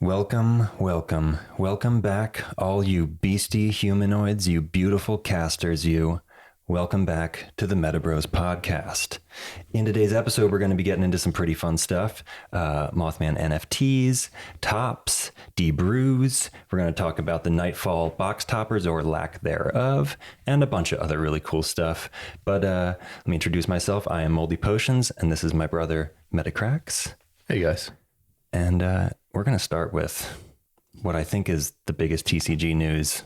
Welcome back, all you beastie humanoids, you beautiful casters, you. Welcome back to the MetaBruZE podcast. In today's episode, we're going to be getting into some pretty fun stuff. Mothman NFTs, tops, DBRUZE. We're going to talk about the Nightfall box toppers or lack thereof, and a bunch of other really cool stuff. But let me introduce myself. I am Moldy Potions, and this is my brother, Metacracks. Hey, guys. And we're going to start with what I think is the biggest TCG news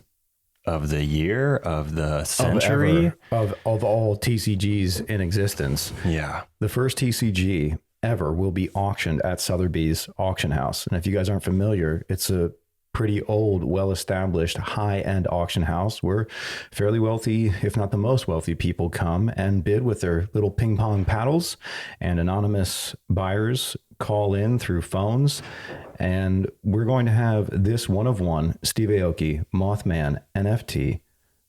of the year, of the century. Of all TCGs in existence. Yeah. The first TCG ever will be auctioned at Sotheby's auction house. And if you guys aren't familiar, it's a pretty old, well-established, high-end auction house where fairly wealthy, if not the most wealthy people come and bid with their little ping pong paddles, and anonymous buyers call in through phones. And we're going to have this one-of-one Steve Aoki Mothman NFT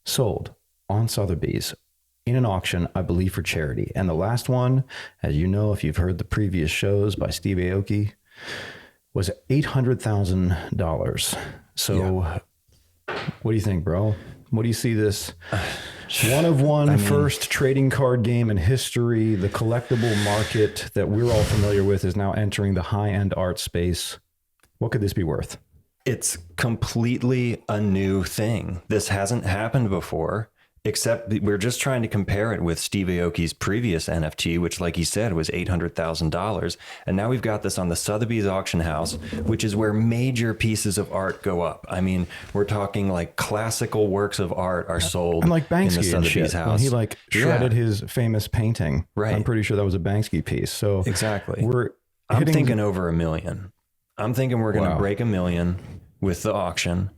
sold on Sotheby's in an auction, I believe, for charity. And the last one, as you know, if you've heard the previous shows by Steve Aoki, was $800,000. So What do you think, bro? What do you see this one-of-one first trading card game in history? The collectible market that we're all familiar with is now entering the high-end art space. What could this be worth? It's completely a new thing. This hasn't happened before, except we're just trying to compare it with Steve Aoki's previous NFT, which, like he said, was $800,000. And now we've got this on the Sotheby's auction house, which is where major pieces of art go up. I mean, we're talking like classical works of art are sold and like Banksy in the Sotheby's house. When he like shredded his famous painting. Right. I'm pretty sure that was a Banksy piece. So exactly. I'm thinking over $1 million. I'm thinking we're going to break $1 million with the auction.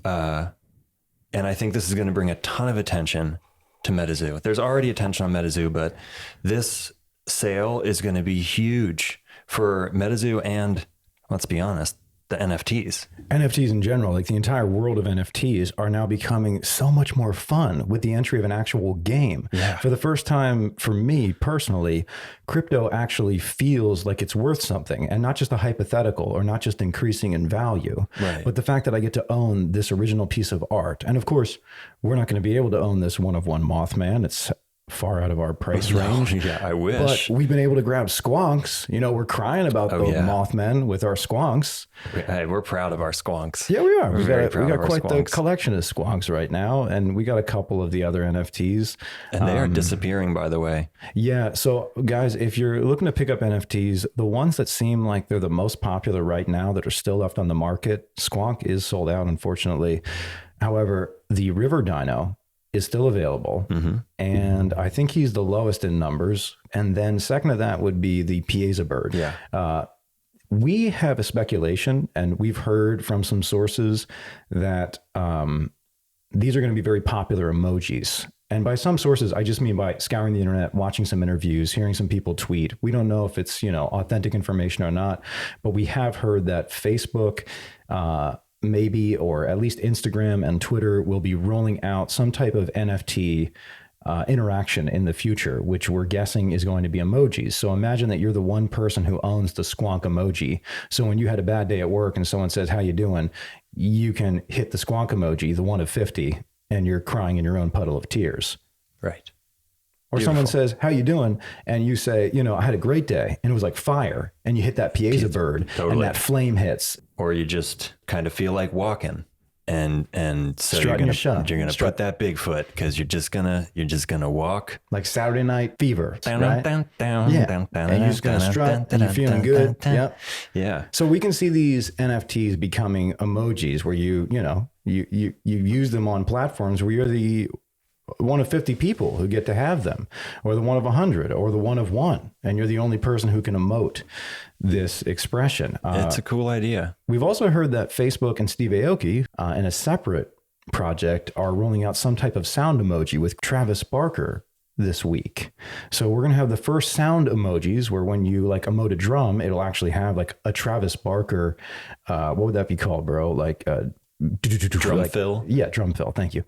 And I think this is going to bring a ton of attention to MetaZoo. There's already attention on MetaZoo, but this sale is going to be huge for MetaZoo and, let's be honest, the NFTs. NFTs in general, like the entire world of NFTs, are now becoming so much more fun with the entry of an actual game. Yeah. For the first time, for me personally, crypto actually feels like it's worth something, and not just a hypothetical or not just increasing in value, right, but the fact that I get to own this original piece of art. And of course, we're not going to be able to own this one-of-one Mothman. It's far out of our price range. Yeah, I wish. But we've been able to grab squonks. You know, we're crying about the Mothmen with our squonks. Hey, we're proud of our squonks. Yeah, we are. We got quite the collection of squonks right now, and we got a couple of the other NFTs. And they are disappearing, by the way. Yeah. So, guys, if you're looking to pick up NFTs, the ones that seem like they're the most popular right now that are still left on the market, Squonk is sold out, unfortunately. However, the River Dino is still available. Mm-hmm. And I think he's the lowest in numbers. And then second to that would be the Peazful bird. Yeah. We have a speculation, and we've heard from some sources that these are going to be very popular emojis. And by some sources, I just mean by scouring the internet, watching some interviews, hearing some people tweet. We don't know if it's, authentic information or not, but we have heard that Facebook, maybe, or at least Instagram and Twitter will be rolling out some type of NFT interaction in the future, which we're guessing is going to be emojis. So imagine that you're the one person who owns the squonk emoji. So when you had a bad day at work and someone says, "How you doing?" you can hit the squonk emoji, the one of 50, and you're crying in your own puddle of tears. Right. Or Beautiful. someone says, "How you doing?" and you say, "I had a great day," and it was like fire, and you hit that Peazful bird, and that flame hits. Or you just kind of feel like walking, and so you're gonna put that Bigfoot, because you're just gonna walk like Saturday Night Fever, down, right? down, And you're just gonna strut, and you're feeling good. Yep. Yeah. So we can see these NFTs becoming emojis, where you use them on platforms where you're the one of 50 people who get to have them, or the one of 100, or the one of 1, and you're the only person who can emote this expression. It's a cool idea. We've also heard that Facebook and Steve Aoki, in a separate project, are rolling out some type of sound emoji with Travis Barker this week. So we're going to have the first sound emojis where when you like emote a drum, it'll actually have like a Travis Barker, what would that be called, bro? Like drum fill? Yeah, drum fill. Thank you.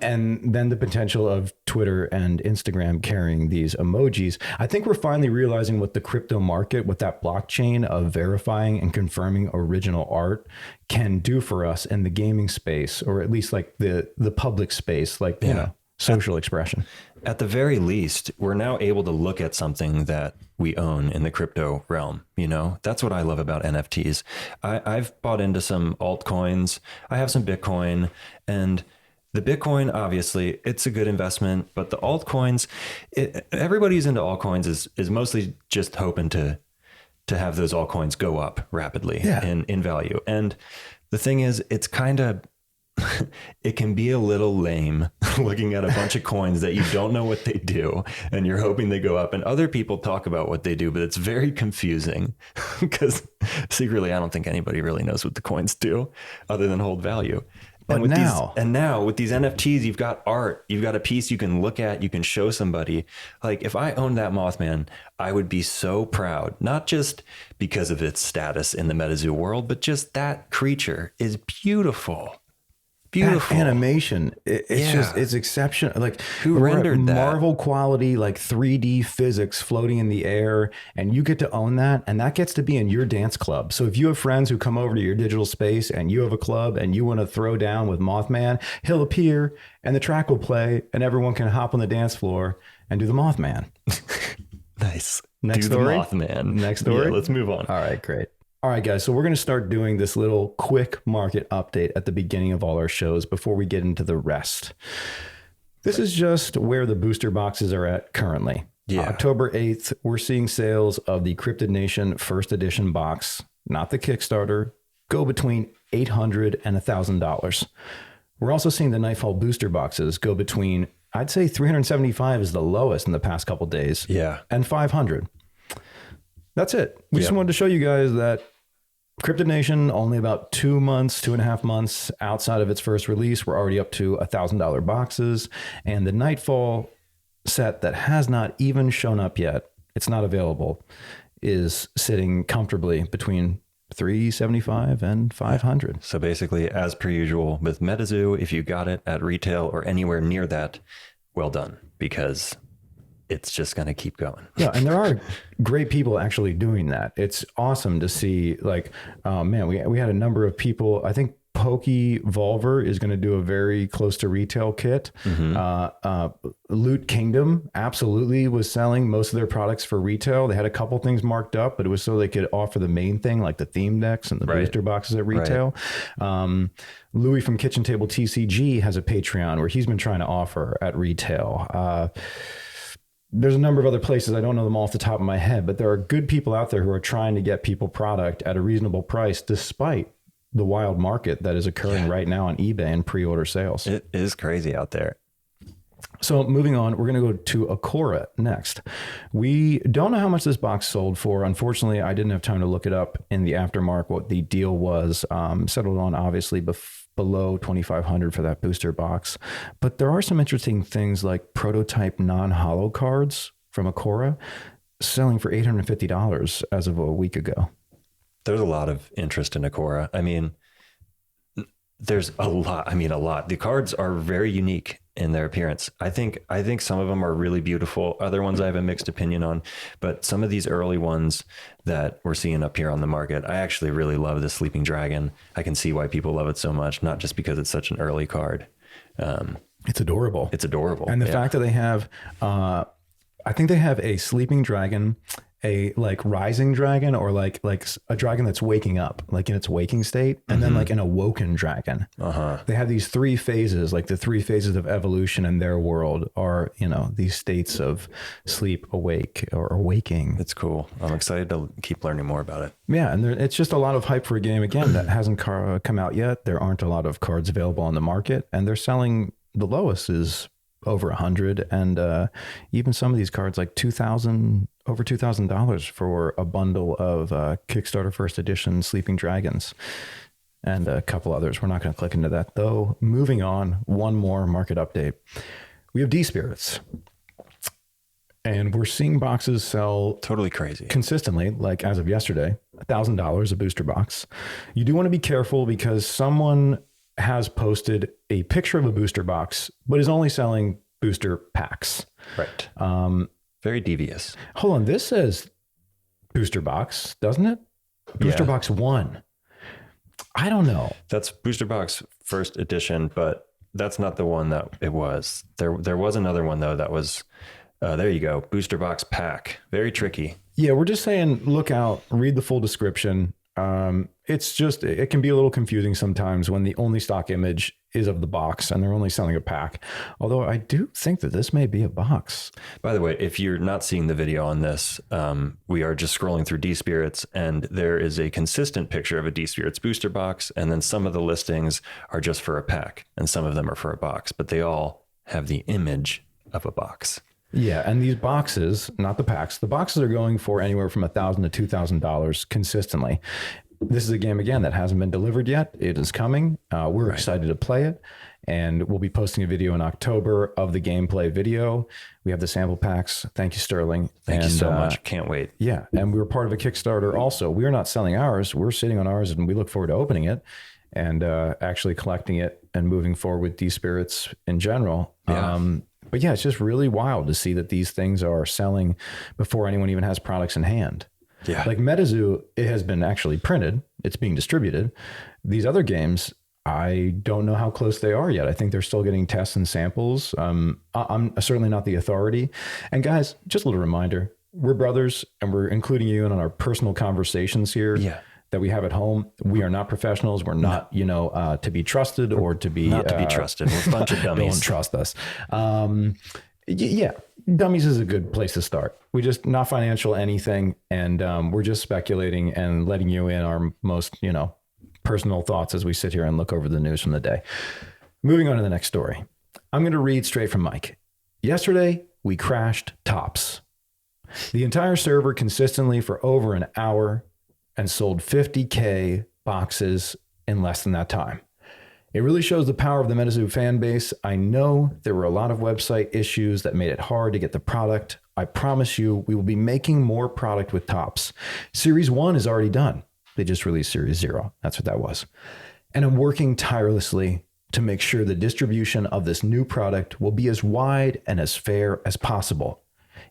And then the potential of Twitter and Instagram carrying these emojis. I think we're finally realizing what the crypto market, what that blockchain of verifying and confirming original art can do for us in the gaming space, or at least like the public space, like, you know, social expression. At the very least, we're now able to look at something that we own in the crypto realm. You know, that's what I love about NFTs. I've bought into some altcoins. I have some Bitcoin, and the Bitcoin, obviously, it's a good investment, but the altcoins, everybody who's into altcoins is mostly just hoping to have those altcoins go up rapidly in value. And the thing is, it's kind of, it can be a little lame looking at a bunch of coins that you don't know what they do and you're hoping they go up, and other people talk about what they do, but it's very confusing because secretly, I don't think anybody really knows what the coins do other than hold value. But now with these NFTs, you've got art, you've got a piece you can look at, you can show somebody. Like if I owned that Mothman, I would be so proud, not just because of its status in the MetaZoo world, but just that creature is beautiful. Beautiful that animation. It's just, it's exceptional. Like who rendered that? Marvel quality, like 3D physics floating in the air, and you get to own that, and that gets to be in your dance club. So if you have friends who come over to your digital space and you have a club and you want to throw down with Mothman, he'll appear and the track will play and everyone can hop on the dance floor and do the Mothman. Nice. Next story? The Mothman. Next story? Yeah, let's move on. All right, great. All right, guys. So we're going to start doing this little quick market update at the beginning of all our shows before we get into the rest. This is just where the booster boxes are at currently. Yeah. October 8th, we're seeing sales of the Cryptid Nation first edition box, not the Kickstarter, go between $800 and $1,000. We're also seeing the Nightfall booster boxes go between, I'd say $375 is the lowest in the past couple of days. Yeah. And $500. That's it. We just wanted to show you guys that Cryptid Nation, only about 2.5 months outside of its first release, we're already up to $1,000 boxes. And the Nightfall set that has not even shown up yet, it's not available, is sitting comfortably between $375 and $500. So basically, as per usual with MetaZoo, if you got it at retail or anywhere near that, well done, because it's just going to keep going. Yeah. And there are great people actually doing that. It's awesome to see, like, man, we had a number of people. I think Pokevolver is going to do a very close to retail kit. Loot Kingdom absolutely was selling most of their products for retail. They had a couple things marked up, but it was so they could offer the main thing, like the theme decks and the booster boxes at retail. Louis from Kitchen Table TCG has a Patreon where he's been trying to offer at retail. There's a number of other places. I don't know them all off the top of my head, but there are good people out there who are trying to get people product at a reasonable price, despite the wild market that is occurring right now on eBay and pre-order sales. It is crazy out there. So moving on, we're going to go to Akora next. We don't know how much this box sold for. Unfortunately, I didn't have time to look it up in the aftermarket, what the deal was. Settled on obviously below $2,500 for that booster box. But there are some interesting things like prototype non-holo cards from Akora selling for $850 as of a week ago. There's a lot of interest in Akora. I mean, there's a lot. The cards are very unique in their appearance. I think some of them are really beautiful. Other ones I have a mixed opinion on, but some of these early ones that we're seeing up here on the market, I actually really love the Sleeping Dragon. I can see why people love it so much, not just because it's such an early card. It's adorable. It's adorable. And the fact that they have, I think they have a Sleeping Dragon, a like rising dragon, or like a dragon that's waking up, like in its waking state, and then like an awoken dragon. They have these three phases, like the three phases of evolution in their world are, these states of sleep, awake, or awaking. It's cool. I'm excited to keep learning more about it. Yeah, and it's just a lot of hype for a game, again, that hasn't come out yet. There aren't a lot of cards available on the market, and they're selling, the lowest is over $100, and even some of these cards like over $2,000 for a bundle of Kickstarter first edition Sleeping Dragons and a couple others. We're not going to click into that though. Moving on, one more market update. We have D-Spirits, and we're seeing boxes sell totally crazy consistently, like as of yesterday, $1,000 a booster box. You do want to be careful because someone has posted a picture of a booster box, but is only selling booster packs. Right. Very devious. Hold on. This says booster box, doesn't it? Booster box 1. I don't know. That's booster box first edition, but that's not the one that it was. There was another one though that was, there you go, booster box pack. Very tricky. Yeah, we're just saying, look out, read the full description. It's just, it can be a little confusing sometimes when the only stock image is of the box and they're only selling a pack. Although I do think that this may be a box. By the way, if you're not seeing the video on this, we are just scrolling through D-Spirits and there is a consistent picture of a D-Spirits booster box. And then some of the listings are just for a pack and some of them are for a box, but they all have the image of a box. Yeah, and these boxes, not the packs, the boxes are going for anywhere from $1,000 to $2,000 consistently. This is a game, again, that hasn't been delivered yet. It is coming. We're excited to play it, and we'll be posting a video in October of the gameplay video. We have the sample packs. Thank you, Sterling. Thank you so much. Can't wait. Yeah, and we were part of a Kickstarter also. We are not selling ours. We're sitting on ours, and we look forward to opening it and actually collecting it and moving forward with D-Spirits in general. Yeah. But yeah, it's just really wild to see that these things are selling before anyone even has products in hand. Yeah. Like MetaZoo, it has been actually printed. It's being distributed. These other games, I don't know how close they are yet. I think they're still getting tests and samples. I'm certainly not the authority. And guys, just a little reminder, we're brothers and we're including you in on our personal conversations here. Yeah. That we have at home. We are not professionals. We're not, to be trusted or to be... Not to be trusted. We're a bunch of dummies. Don't trust us. Yeah, dummies is a good place to start. We just not financial anything. And we're just speculating and letting you in our most, personal thoughts as we sit here and look over the news from the day. Moving on to the next story. I'm going to read straight from Mike. Yesterday, we crashed Tops. The entire server consistently for over an hour and sold 50K boxes in less than that time. It really shows the power of the MetaZoo fan base. I know there were a lot of website issues that made it hard to get the product. I promise you, we will be making more product with Tops. Series 1 is already done. They just released Series 0. That's what that was. And I'm working tirelessly to make sure the distribution of this new product will be as wide and as fair as possible,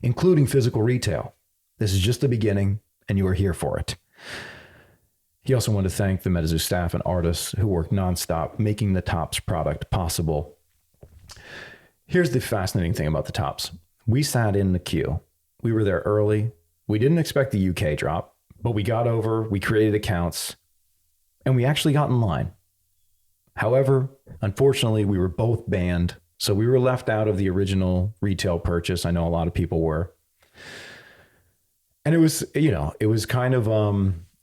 including physical retail. This is just the beginning, and you are here for it. He also wanted to thank the MetaZoo staff and artists who worked nonstop making the Tops product possible. Here's the fascinating thing about the Tops. We sat in the queue. We were there early. We didn't expect the UK drop, but we got over, we created accounts, and we actually got in line. However, unfortunately, we were both banned, so we were left out of the original retail purchase. I know a lot of people were. And it was, it was kind of...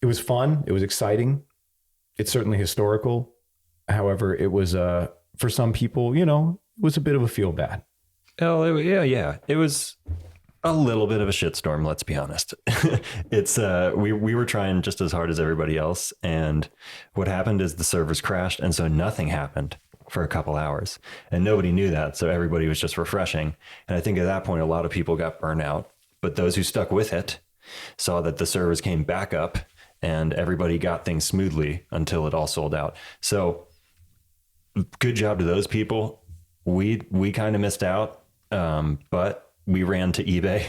it was fun. It was exciting. It's certainly historical. However, it was, for some people, it was a bit of a feel bad. Oh, yeah. It was a little bit of a shitstorm, let's be honest. It's, we were trying just as hard as everybody else. And what happened is the servers crashed. And so nothing happened for a couple hours and nobody knew that. So everybody was just refreshing. And I think at that point, a lot of people got burnt out, but those who stuck with it saw that the servers came back up and everybody got things smoothly until it all sold out. So good job to those people. We kind of missed out, but we ran to eBay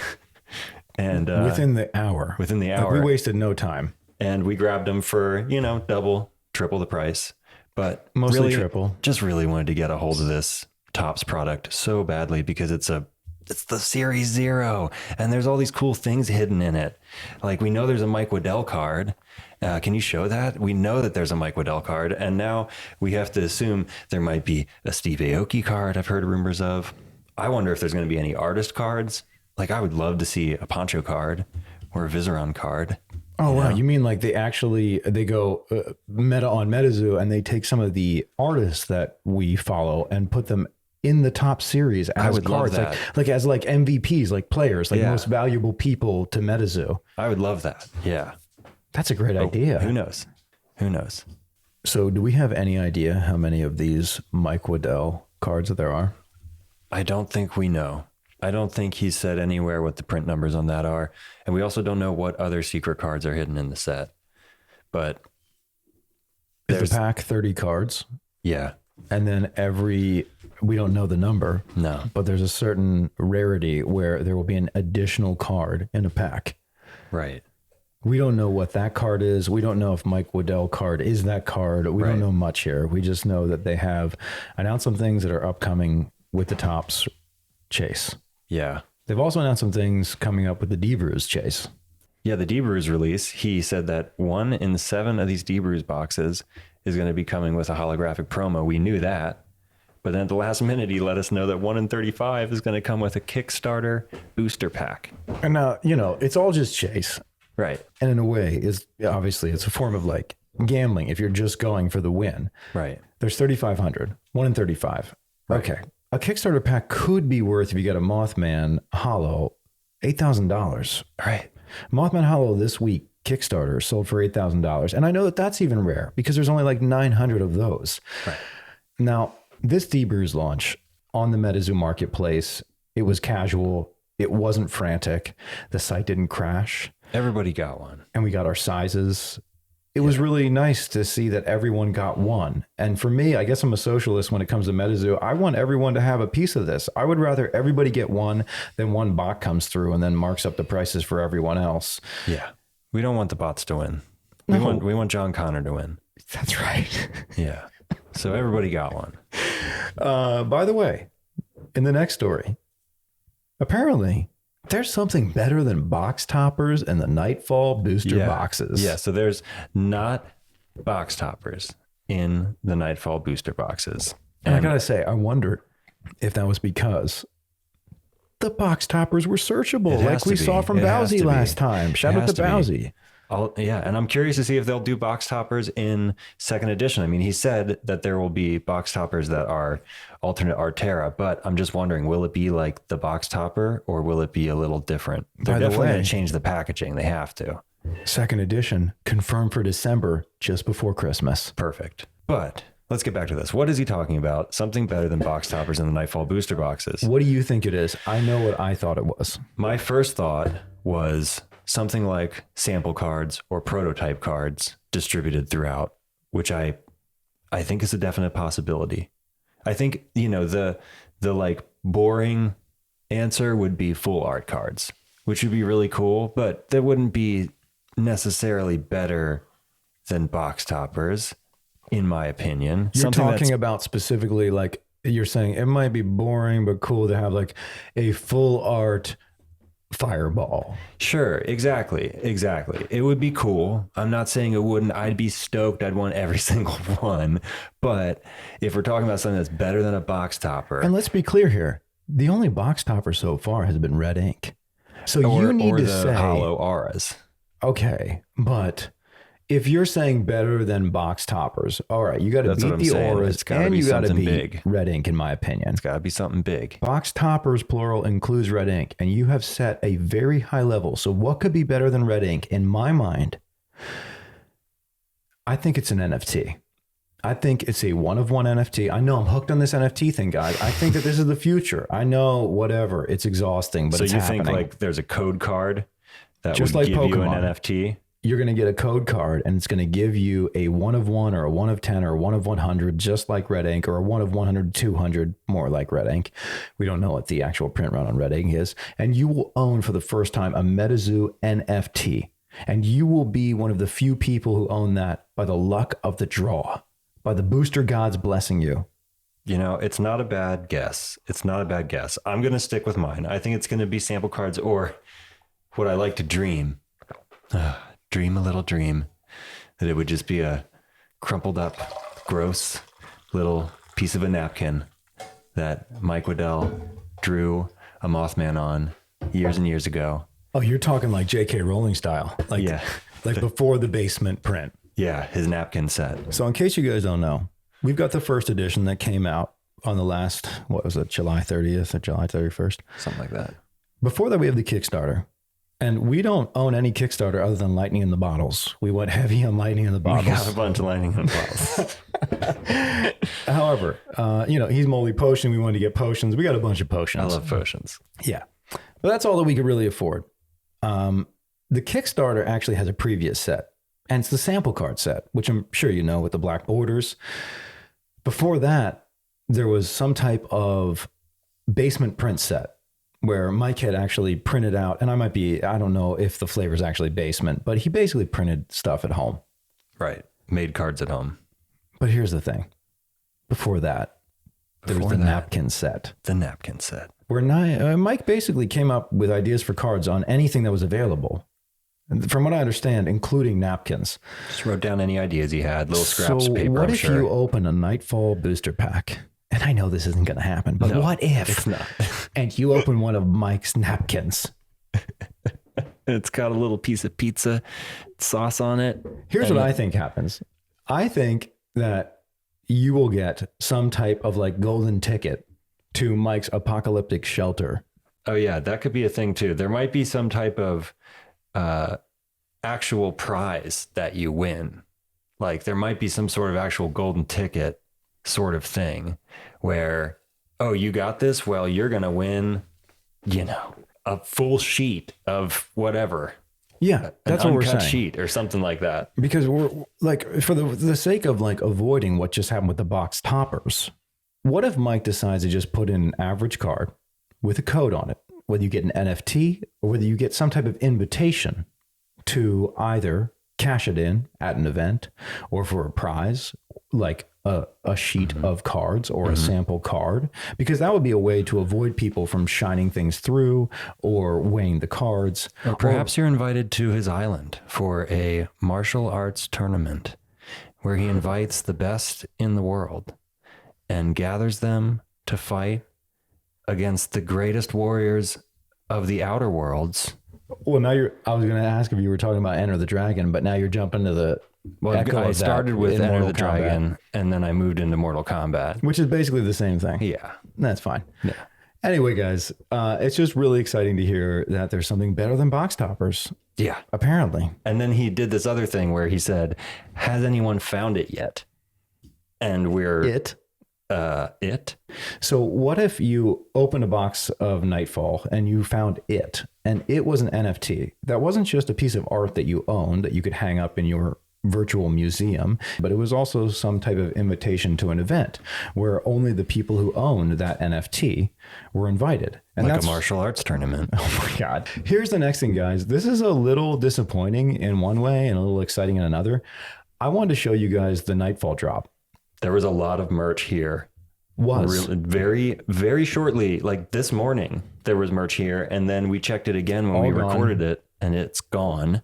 and within the hour, like we wasted no time, and we grabbed them for, double, triple the price, but mostly really, triple. Just really wanted to get a hold of this Tops product so badly because it's the Series 0 and there's all these cool things hidden in it. Like we know there's a Mike Waddell card. Can you show that? We know that there's a Mike Waddell card and now we have to assume there might be a Steve Aoki card I've heard rumors of. I wonder if there's going to be any artist cards. Like I would love to see a Poncho card or a Viseron card. Oh, wow. You mean like they go meta on MetaZoo and they take some of the artists that we follow and put them in the top series as I would cards, love that. like as like MVPs, like players, like most valuable people to MetaZoo. I would love that. Yeah. That's a great idea. Who knows? So do we have any idea how many of these Mike Waddell cards there are? I don't think we know. I don't think he said anywhere what the print numbers on that are. And we also don't know what other secret cards are hidden in the set. But is the pack 30 cards? Yeah. And then we don't know the number. No. But there's a certain rarity where there will be an additional card in a pack. Right. We don't know what that card is. We don't know if Mike Waddell card is that card. We don't know much here. We just know that they have announced some things that are upcoming with the Topps chase. Yeah. They've also announced some things coming up with the DBRUZE chase. Yeah, the DBRUZE release, he said that 1 in 7 of these DBRUZE boxes is going to be coming with a holographic promo. We knew that. But then at the last minute, he let us know that 1 in 35 is going to come with a Kickstarter booster pack. And now, it's all just chase. Right. And in a way, obviously it's a form of like gambling if you're just going for the win. Right. There's 3,500, 1 in 35. Right. Okay. A Kickstarter pack could be worth, if you got a Mothman Hollow, $8,000. Right. Mothman Hollow this week, Kickstarter, sold for $8,000. And I know that that's even rare because there's only like 900 of those. Right. Now, this DBRUZE launch on the MetaZoo marketplace, it was casual. It wasn't frantic. The site didn't crash. Everybody got one. And we got our sizes. It was really nice to see that everyone got one. And for me, I guess I'm a socialist when it comes to MetaZoo. I want everyone to have a piece of this. I would rather everybody get one than one bot comes through and then marks up the prices for everyone else. Yeah. We don't want the bots to win. No. We want John Connor to win. That's right. Yeah. So everybody got one. By the way, in the next story, apparently there's something better than box toppers and the Nightfall booster boxes. Yeah, so there's not box toppers in the Nightfall booster boxes. And I gotta say, I wonder if that was because the box toppers were searchable, like we saw from Bowsy last time. Shout out to Bowsy. Yeah, and I'm curious to see if they'll do box toppers in second edition. I mean, he said that there will be box toppers that are alternate Artera, but I'm just wondering, will it be like the box topper or will it be a little different? They're definitely going to change the packaging. They have to. Second edition confirmed for December, just before Christmas. Perfect. But let's get back to this. What is he talking about? Something better than box toppers in the Nightfall booster boxes. What do you think it is? I know what I thought it was. My first thought was something like sample cards or prototype cards distributed throughout, which I think is a definite possibility. I think, the like boring answer would be full art cards, which would be really cool, but that wouldn't be necessarily better than box toppers, in my opinion. You're talking about specifically, like you're saying it might be boring, but cool to have like a full art Fireball. Sure, exactly. It would be cool. I'm not saying it wouldn't. I'd be stoked. I'd want every single one. But if we're talking about something that's better than a box topper. And let's be clear here. The only box topper so far has been red ink. So you need to say hollow auras. Okay, but if you're saying better than box toppers, all right, you got to beat the auras and you got to beat red ink, in my opinion. It's got to be something big. Box toppers, plural, includes red ink, and you have set a very high level. So what could be better than red ink? In my mind, I think it's an NFT. I think it's a one-of-one NFT. I know I'm hooked on this NFT thing, guys. I think that this is the future. I know, whatever. It's exhausting, but it's happening. So you think like there's a code card that just would like give Pokemon. You an NFT? You're going to get a code card and it's going to give you a 1 of 1 or a 1 of 10 or a 1 of 100, just like red ink, or a 1 of 100, 200, more like red ink. We don't know what the actual print run on red ink is. And you will own for the first time a MetaZoo NFT. And you will be one of the few people who own that by the luck of the draw, by the booster gods blessing you. It's not a bad guess. I'm going to stick with mine. I think it's going to be sample cards, or what I like to dream. Dream a little dream that it would just be a crumpled up, gross little piece of a napkin that Mike Waddell drew a Mothman on years and years ago. Oh, you're talking like J.K. Rowling style. Like before the basement print. Yeah, his napkin set. So in case you guys don't know, we've got the first edition that came out on the last, what was it, July 30th or July 31st? Something like that. Before that, we have the Kickstarter. And we don't own any Kickstarter other than Lightning in the Bottles. We went heavy on Lightning in the Bottles. We got a bunch of Lightning in the Bottles. However, he's Moldy Potion. We wanted to get potions. We got a bunch of potions. I love potions. Yeah. But that's all that we could really afford. The Kickstarter actually has a previous set. And it's the sample card set, which I'm sure you know, with the black borders. Before that, there was some type of basement print set where Mike had actually printed out, and I don't know if the flavor is actually basement, but he basically printed stuff at home. Right. Made cards at home. But here's the thing. Before that, there was the napkin set. The napkin set. Where Mike basically came up with ideas for cards on anything that was available. From what I understand, including napkins. Just wrote down any ideas he had, little scraps of paper. What I'm if sure. you open a Nightfall booster pack? And I know this isn't going to happen, but what if? It's not. And you open one of Mike's napkins? It's got a little piece of pizza sauce on it. Here's what I think happens. I think that you will get some type of like golden ticket to Mike's apocalyptic shelter. Oh yeah, that could be a thing too. There might be some type of actual prize that you win. Like there might be some sort of actual golden ticket sort of thing where, oh, you got this? Well, you're going to win, a full sheet of whatever. Yeah, that's what we're saying. Sheet or something like that. Because we're like, for the sake of like avoiding what just happened with the box toppers, what if Mike decides to just put in an average card with a code on it, whether you get an NFT or whether you get some type of invitation to either cash it in at an event or for a prize, like a sheet of cards or a sample card, because that would be a way to avoid people from shining things through or weighing the cards. Or perhaps you're invited to his island for a martial arts tournament where he invites the best in the world and gathers them to fight against the greatest warriors of the outer worlds. Well, now I was going to ask if you were talking about Enter the Dragon, but now you're jumping to the echo I of that started with in Enter Mortal the Dragon, and then I moved into Mortal Kombat. Which is basically the same thing. Yeah. That's fine. Yeah. Anyway, guys, it's just really exciting to hear that there's something better than box toppers. Yeah. Apparently. And then he did this other thing where he said, has anyone found it yet? And we're... It. So what if you opened a box of Nightfall and you found it, and it was an NFT that wasn't just a piece of art that you owned that you could hang up in your virtual museum, but it was also some type of invitation to an event where only the people who owned that NFT were invited. And like that's a martial arts tournament. Oh my God. Here's the next thing, guys. This is a little disappointing in one way and a little exciting in another. I wanted to show you guys the Nightfall drop. There was a lot of merch here. Very, very shortly, like this morning, there was merch here. And then we checked it again when we recorded it, and it's gone.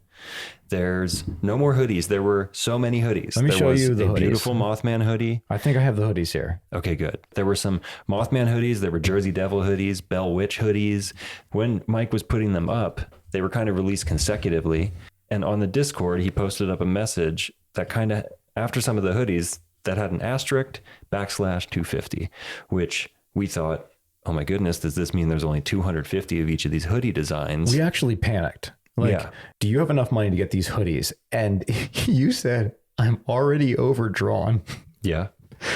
There's no more hoodies. There were so many hoodies. Let me show you the hoodies. hoodies. Beautiful Mothman hoodie. I think I have the hoodies here. Okay, good. There were some Mothman hoodies. There were Jersey Devil hoodies, Bell Witch hoodies. When Mike was putting them up, they were kind of released consecutively. And on the Discord, he posted up a message that kind of, after some of the hoodies, that had an asterisk /250, which we thought, oh my goodness, does this mean there's only 250 of each of these hoodie designs? We actually panicked. Do you have enough money to get these hoodies? And you said, I'm already overdrawn. Yeah,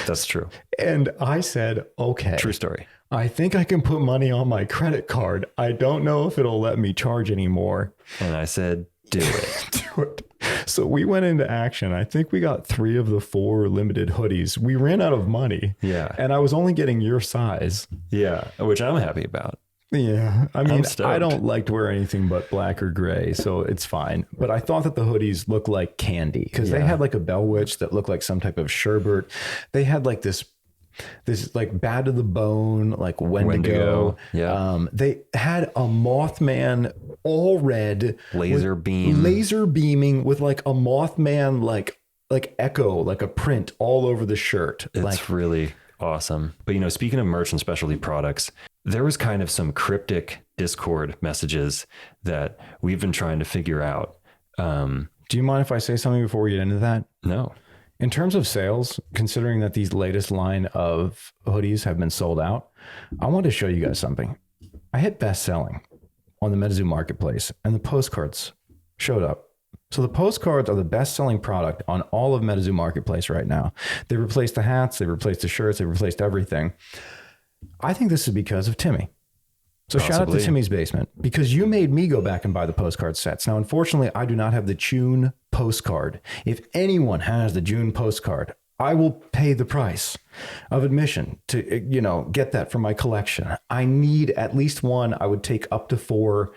that's true. And I said, okay. True story. I think I can put money on my credit card. I don't know if it'll let me charge anymore. And I said, do it. Do it. So we went into action. I think we got 3 of the 4 limited hoodies. We ran out of money. Yeah. And I was only getting your size. Yeah, which I'm happy about. Yeah. I mean, I don't like to wear anything but black or gray, so it's fine. But I thought that the hoodies looked like candy because they had like a Bell Witch that looked like some type of sherbet. They had like this like bad to the bone, like Wendigo. Yeah. They had a Mothman all red laser beaming with like a Mothman like echo, like a print all over the shirt. It's really awesome. But speaking of merch and specialty products, there was kind of some cryptic Discord messages that we've been trying to figure out. Do you mind if I say something before we get into that? No. In terms of sales, considering that these latest line of hoodies have been sold out, I want to show you guys something. I hit best selling on the MetaZoo marketplace and the postcards showed up. So the postcards are the best selling product on all of MetaZoo marketplace right now. They replaced the hats, they replaced the shirts, they replaced everything. I think this is because of Timmy. So shout out to Timmy's Basement, because you made me go back and buy the postcard sets. Now, unfortunately, I do not have the June postcard. If anyone has the June postcard, I will pay the price of admission to, get that for my collection. I need at least one. I would take up to 4.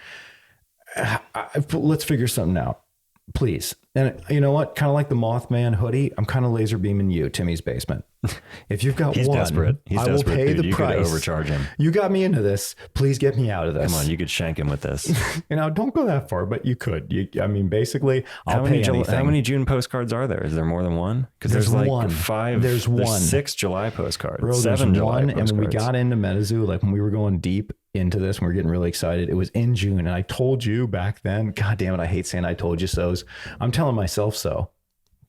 Let's figure something out, please. And you know what? Kind of like the Mothman hoodie, I'm kind of laser beaming you, Timmy's Basement. If you've got He's one, desperate. I will pay the price. You could overcharge him. You got me into this. Please get me out of this. Come on, you could shank him with this. Don't go that far, but you could. Basically, I'll pay anything. How many June postcards are there? Is there more than one? Because there's like one. 5. There's one. 6 July postcards. Bro, 7 July one. postcards. And when we got into MetaZoo, like when we were going deep into this, and we were getting really excited, it was in June. And I told you back then, God damn it, I hate saying I told you so's. I'm telling myself so,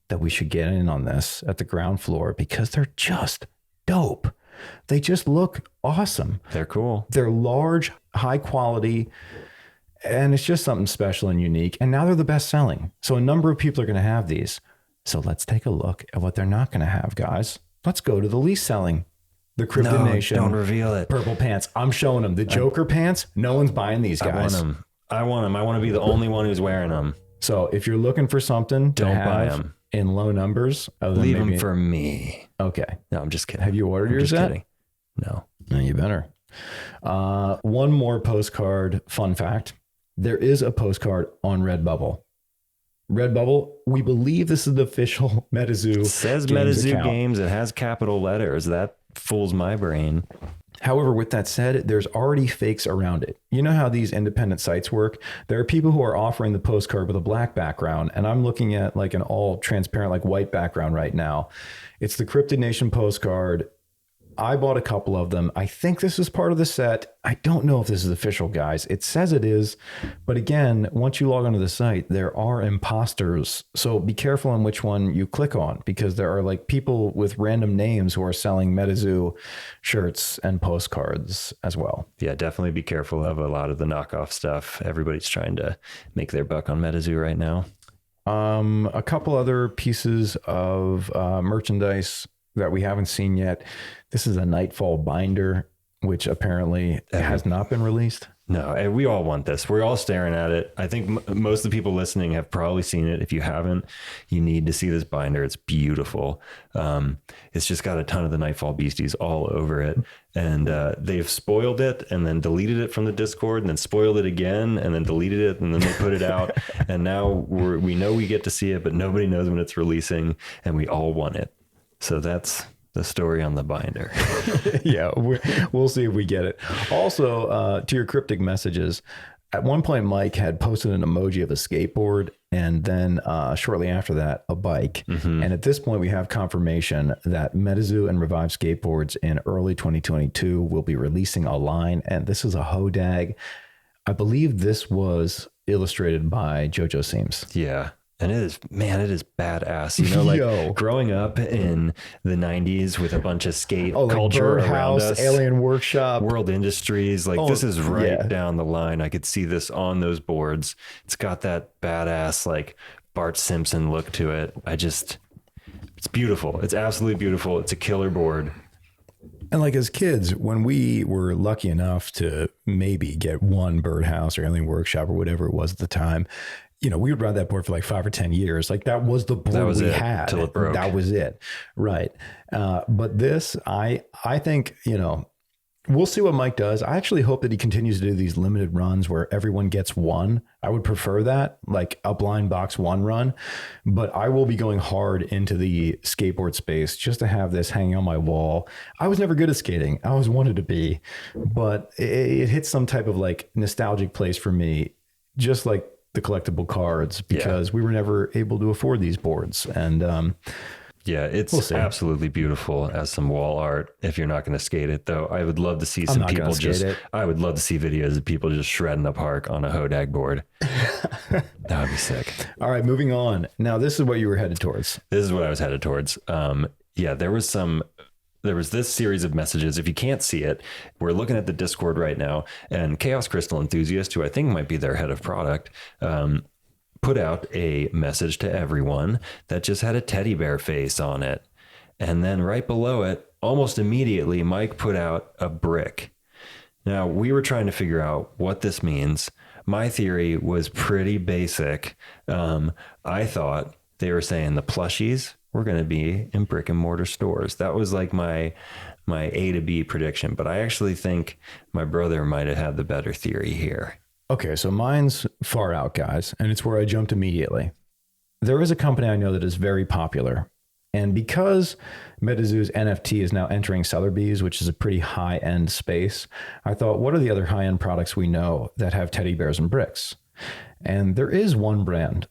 that we should get in on this at the ground floor because they're just dope. They just look awesome. They're cool. They're large, high quality, and it's just something special and unique. And now they're the best selling. So a number of people are going to have these. So let's take a look at what they're not going to have, guys. Let's go to the least selling. The Cryptid Nation. Don't reveal it. Purple pants. I'm showing them. The Joker pants. No one's buying these guys. I want them. I want to be the only one who's wearing them. So if you're looking for something to don't buy have them in low numbers, leave them for me. Okay. No, I'm just kidding. Have you ordered yours yet? No. No, you better. One more postcard fun fact. There is a postcard on Redbubble. Redbubble, we believe this is the official MetaZoo. It says Games MetaZoo account. Games. It has capital letters. That fools my brain. However, with that said, there's already fakes around it. You know how these independent sites work? There are people who are offering the postcard with a black background, and I'm looking at like an all transparent, like white background right now. It's the Cryptid Nation postcard. I bought a couple of them. I think this is part of the set. I don't know if this is official, guys. It says it is. But again, once you log onto the site, there are imposters. So be careful on which one you click on, because there are like people with random names who are selling MetaZoo shirts and postcards as well. Yeah, definitely be careful of a lot of the knockoff stuff. Everybody's trying to make their buck on MetaZoo right now. A couple other pieces of merchandise that we haven't seen yet. This is a Nightfall Binder, which apparently has not been released. No, and we all want this. We're all staring at it. I think most of the people listening have probably seen it. If you haven't, you need to see this binder. It's beautiful. It's just got a ton of the Nightfall beasties all over it. And they've spoiled it and then deleted it from the Discord and then spoiled it again and then deleted it and then they put it out. And now we know we get to see it, but nobody knows when it's releasing and we all want it. So that's the story on the binder. Yeah, we'll see if we get it. Also, to your cryptic messages, at one point, Mike had posted an emoji of a skateboard and then shortly after that, a bike. Mm-hmm. And at this point, we have confirmation that MetaZoo and Revive Skateboards in early 2022 will be releasing a line. And this is a hodag. I believe this was illustrated by JoJo Seams. Yeah. And it is badass. You know, like growing up in the 90s with a bunch of skate culture around us. Alien Workshop. World Industries. Like this is right down the line. I could see this on those boards. It's got that badass, like Bart Simpson look to it. It's beautiful. It's absolutely beautiful. It's a killer board. And like as kids, when we were lucky enough to maybe get one Birdhouse or Alien Workshop or whatever it was at the time, you know, we would ride that board for like 5 or 10 years. Like that was the board we had. Till it broke. That was it. Right. But this, I think, you know, we'll see what Mike does. I actually hope that he continues to do these limited runs where everyone gets one. I would prefer that, like a blind box one run. But I will be going hard into the skateboard space just to have this hanging on my wall. I was never good at skating. I always wanted to be. But it hits some type of like nostalgic place for me, just like the collectible cards, because we were never able to afford these boards. And it's absolutely beautiful as some wall art. If you're not going to skate it, though, I would love to see some people I would love to see videos of people just shredding a park on a hodag board. That would be sick. All right, moving on. Now, this is what you were headed towards. This is what I was headed towards. There was this series of messages. If you can't see it, we're looking at the Discord right now, and Chaos Crystal Enthusiast, who I think might be their head of product, put out a message to everyone that just had a teddy bear face on it. And then right below it, almost immediately, Mike put out a brick. Now, we were trying to figure out what this means. My theory was pretty basic. I thought they were saying the plushies we're going to be in brick and mortar stores. That was like my A to B prediction, but I actually think my brother might have had the better theory here. Okay, so mine's far out, guys, and it's where I jumped immediately. There is a company I know that is very popular, and because MetaZoo's NFT is now entering Sotheby's, which is a pretty high-end space, I thought, what are the other high-end products we know that have teddy bears and bricks? And there is one brand,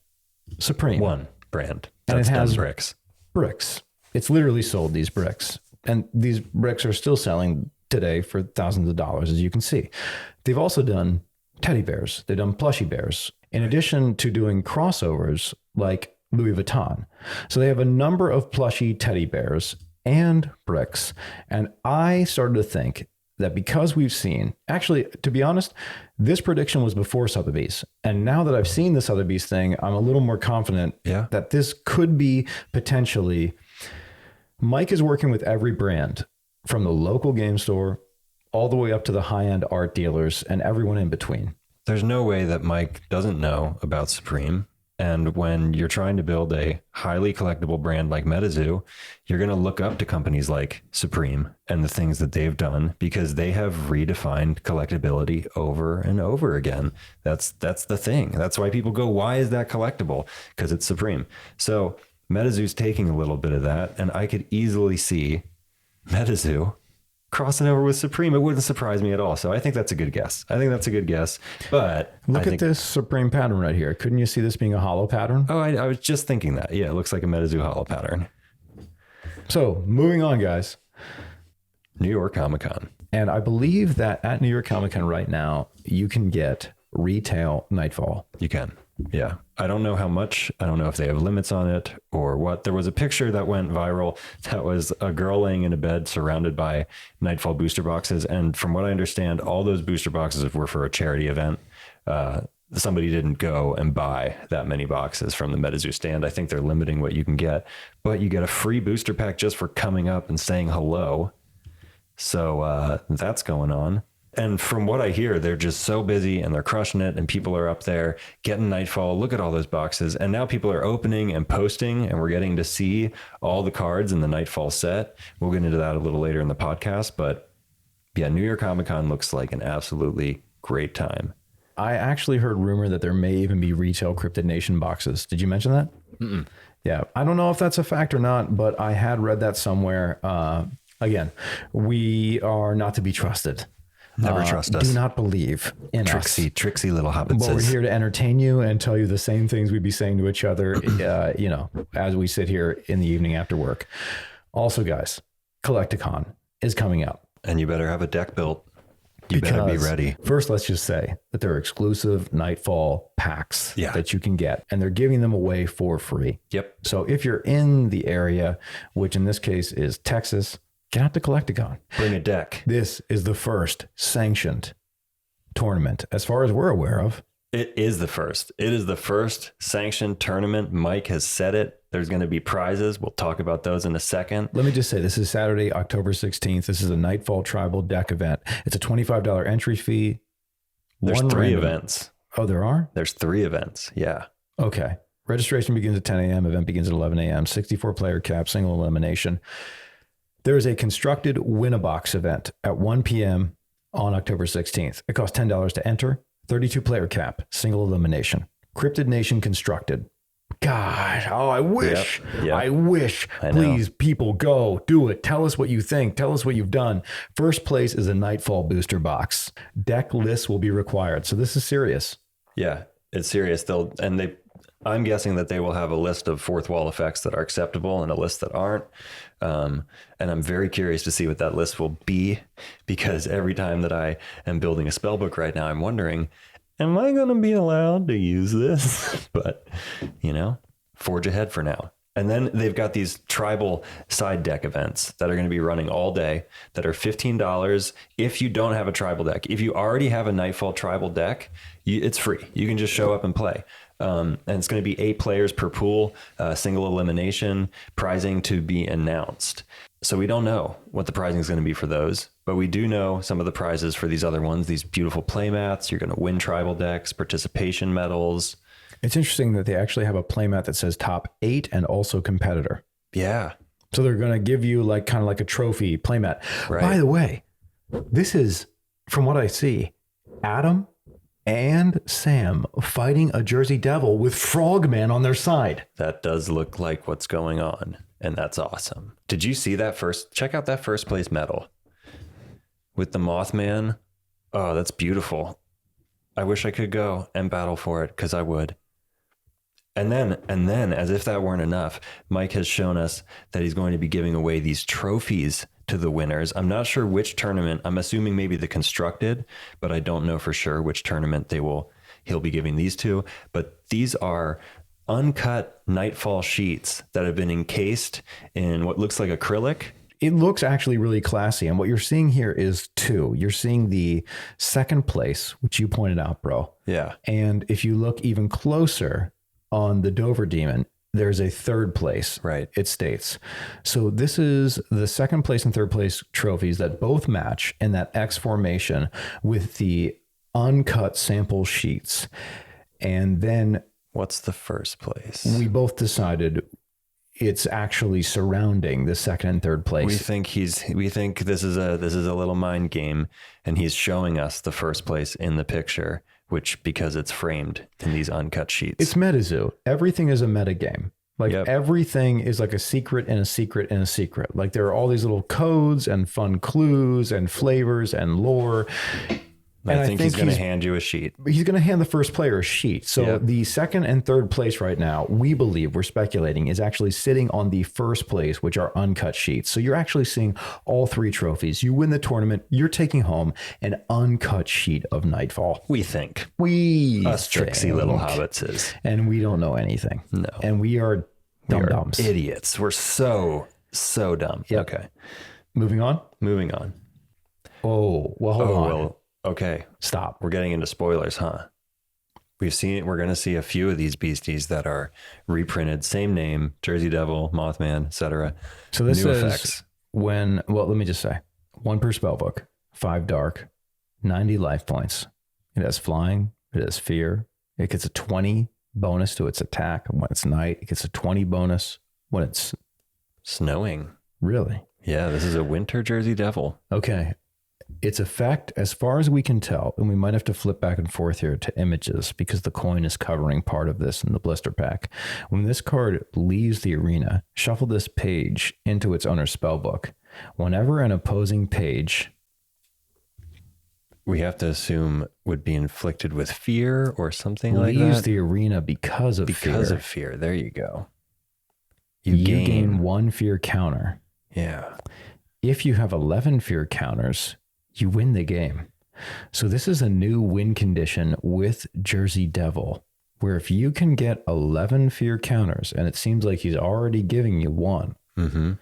Supreme. One brand. And it has bricks. Bricks. It's literally sold these bricks. And these bricks are still selling today for thousands of dollars, as you can see. They've also done teddy bears. They've done plushy bears, in addition to doing crossovers like Louis Vuitton. So they have a number of plushy teddy bears and bricks. And I started to think that because we've seen, actually, to be honest, this prediction was before Sotheby's. And now that I've seen the Sotheby's thing, I'm a little more confident that this could be potentially. Mike is working with every brand from the local game store all the way up to the high-end art dealers and everyone in between. There's no way that Mike doesn't know about Supreme. And when you're trying to build a highly collectible brand like MetaZoo, you're going to look up to companies like Supreme and the things that they've done because they have redefined collectability over and over again. That's the thing. That's why people go, why is that collectible? Because it's Supreme. So MetaZoo's taking a little bit of that, and I could easily see MetaZoo crossing over with Supreme. It wouldn't surprise me at all. So I think that's a good guess. But look at this Supreme pattern right here. Couldn't you see this being a hollow pattern? Oh, I was just thinking that. Yeah, it looks like a MetaZoo hollow pattern. So moving on, guys. New York Comic Con. And I believe that at New York Comic Con right now, you can get retail Nightfall. You can. Yeah. I don't know how much. I don't know if they have limits on it or what. There was a picture that went viral that was a girl laying in a bed surrounded by Nightfall booster boxes. And from what I understand, all those booster boxes were for a charity event. Somebody didn't go and buy that many boxes from the MetaZoo stand. I think they're limiting what you can get, but you get a free booster pack just for coming up and saying hello. So that's going on. And from what I hear, they're just so busy and they're crushing it and people are up there getting Nightfall. Look at all those boxes. And now people are opening and posting and we're getting to see all the cards in the Nightfall set. We'll get into that a little later in the podcast. But yeah, New York Comic Con looks like an absolutely great time. I actually heard rumor that there may even be retail Cryptid Nation boxes. Did you mention that? Mm-mm. Yeah. I don't know if that's a fact or not, but I had read that somewhere. Again, we are not to be trusted. Never trust us. Do not believe in us. Tricksy little hobbitses. But we're here to entertain you and tell you the same things we'd be saying to each other, as we sit here in the evening after work. Also, guys, Collecticon is coming up. And you better have a deck built. You better be ready. First, let's just say that there are exclusive Nightfall packs that you can get, and they're giving them away for free. Yep. So if you're in the area, which in this case is Texas, get out to Collecticon. Bring a deck. This is the first sanctioned tournament, as far as we're aware of. It is the first. It is the first sanctioned tournament. Mike has said it. There's going to be prizes. We'll talk about those in a second. Let me just say, this is Saturday, October 16th. This is a Nightfall Tribal deck event. It's a $25 entry fee. There's three events. Oh, there are? There's 3 events. Yeah. Okay. Registration begins at 10 a.m. Event begins at 11 a.m. 64 player cap, single elimination. There is a constructed Win-A-Box event at 1 p.m. on October 16th. It costs $10 to enter. 32 player cap, single elimination. Cryptid Nation constructed. God, I wish. Yep. I wish. Please, people, go do it. Tell us what you think. Tell us what you've done. First place is a Nightfall booster box. Deck lists will be required. So this is serious. Yeah, it's serious. I'm guessing that they will have a list of fourth wall effects that are acceptable and a list that aren't. And I'm very curious to see what that list will be, because every time that I am building a spell book right now, I'm wondering, am I going to be allowed to use this? But, forge ahead for now. And then they've got these tribal side deck events that are going to be running all day that are $15 if you don't have a tribal deck. If you already have a Nightfall tribal deck, it's free. You can just show up and play. And it's going to be 8 players per pool, single elimination, prizing to be announced. So we don't know what the prizing is going to be for those, but we do know some of the prizes for these other ones, these beautiful playmats. You're going to win tribal decks, participation medals. It's interesting that they actually have a playmat that says top 8 and also competitor. Yeah. So they're going to give you like kind of like a trophy playmat. Right. By the way, this is, from what I see, Adam and Sam fighting a Jersey Devil with Frogman on their side. That does look like what's going on. And that's awesome. Did you see that first? Check out that first place medal with the Mothman. Oh, that's beautiful. I wish I could go and battle for it, because I would. And then, as if that weren't enough, Mike has shown us that he's going to be giving away these trophies to the winners. I'm not sure which tournament. I'm assuming maybe the Constructed, but I don't know for sure which tournament he'll be giving these to. But these are uncut Nightfall sheets that have been encased in what looks like acrylic. It looks actually really classy. And what you're seeing here is two. You're seeing the second place, which you pointed out, bro. Yeah. And if you look even closer on the Dover Demon, there's a third place. Right. It states. So this is the second place and third place trophies that both match in that X formation with the uncut sample sheets. And then What's the first place? we both decided it's actually surrounding the second and third place. We think this is a little mind game, and he's showing us the first place in the picture, which, because it's framed in these uncut sheets. It's MetaZoo. Everything is a meta game. Like Yep. everything is like a secret and a secret and a secret. Like there are all these little codes and fun clues and flavors and lore. And I think he's going to hand you a sheet. He's going to hand the first player a sheet. So Yep. the second and third place right now, we believe, we're speculating, is actually sitting on the first place, which are uncut sheets. So you're actually seeing all three trophies. You win the tournament, you're taking home an uncut sheet of Nightfall. We think. We Us tricksy think. little hobbits is. And we don't know anything. No. And we are dum-dums. Idiots. We're so dumb. Yep. Okay. Moving on. Moving on. Oh, well, hold on. Well, okay. Stop. We're getting into spoilers, huh? We're going to see a few of these beasties that are reprinted, same name, Jersey Devil, Mothman, etc. So this New is effects. when, well, let me just say, 1 per spellbook, 5 dark, 90 life points. It has flying. It has fear. It gets a 20 bonus to its attack when it's night. It gets a 20 bonus when it's Snowing. really. Yeah, this is a winter Jersey Devil. Okay. Its effect, as far as we can tell, and we might have to flip back and forth here to images because the coin is covering part of this in the blister pack. When this card leaves the arena, shuffle this page into its owner's spellbook. Whenever an opposing page, We have to assume would be inflicted with fear or something like that. leaves the arena because of fear. There you go. you gain 1 fear counter. Yeah. If you have 11 fear counters, you win the game. So this is a new win condition with Jersey Devil, where if you can get 11 fear counters, and it seems like he's already giving you 1, Mm-hmm.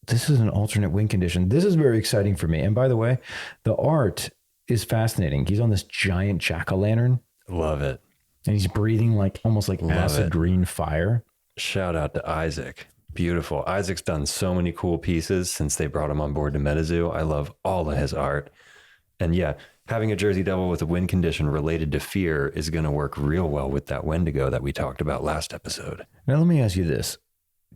this is an alternate win condition. This is very exciting for me. And by the way, the art is fascinating. He's on this giant jack-o'-lantern, Love it. and he's breathing like almost like Love acid it. green fire. Shout out to Isaac. Beautiful. Isaac's done so many cool pieces since they brought him on board to MetaZoo. I love all of his art. And yeah, having a Jersey Devil with a win condition related to fear is going to work real well with that Wendigo that we talked about last episode. Now, let me ask you this.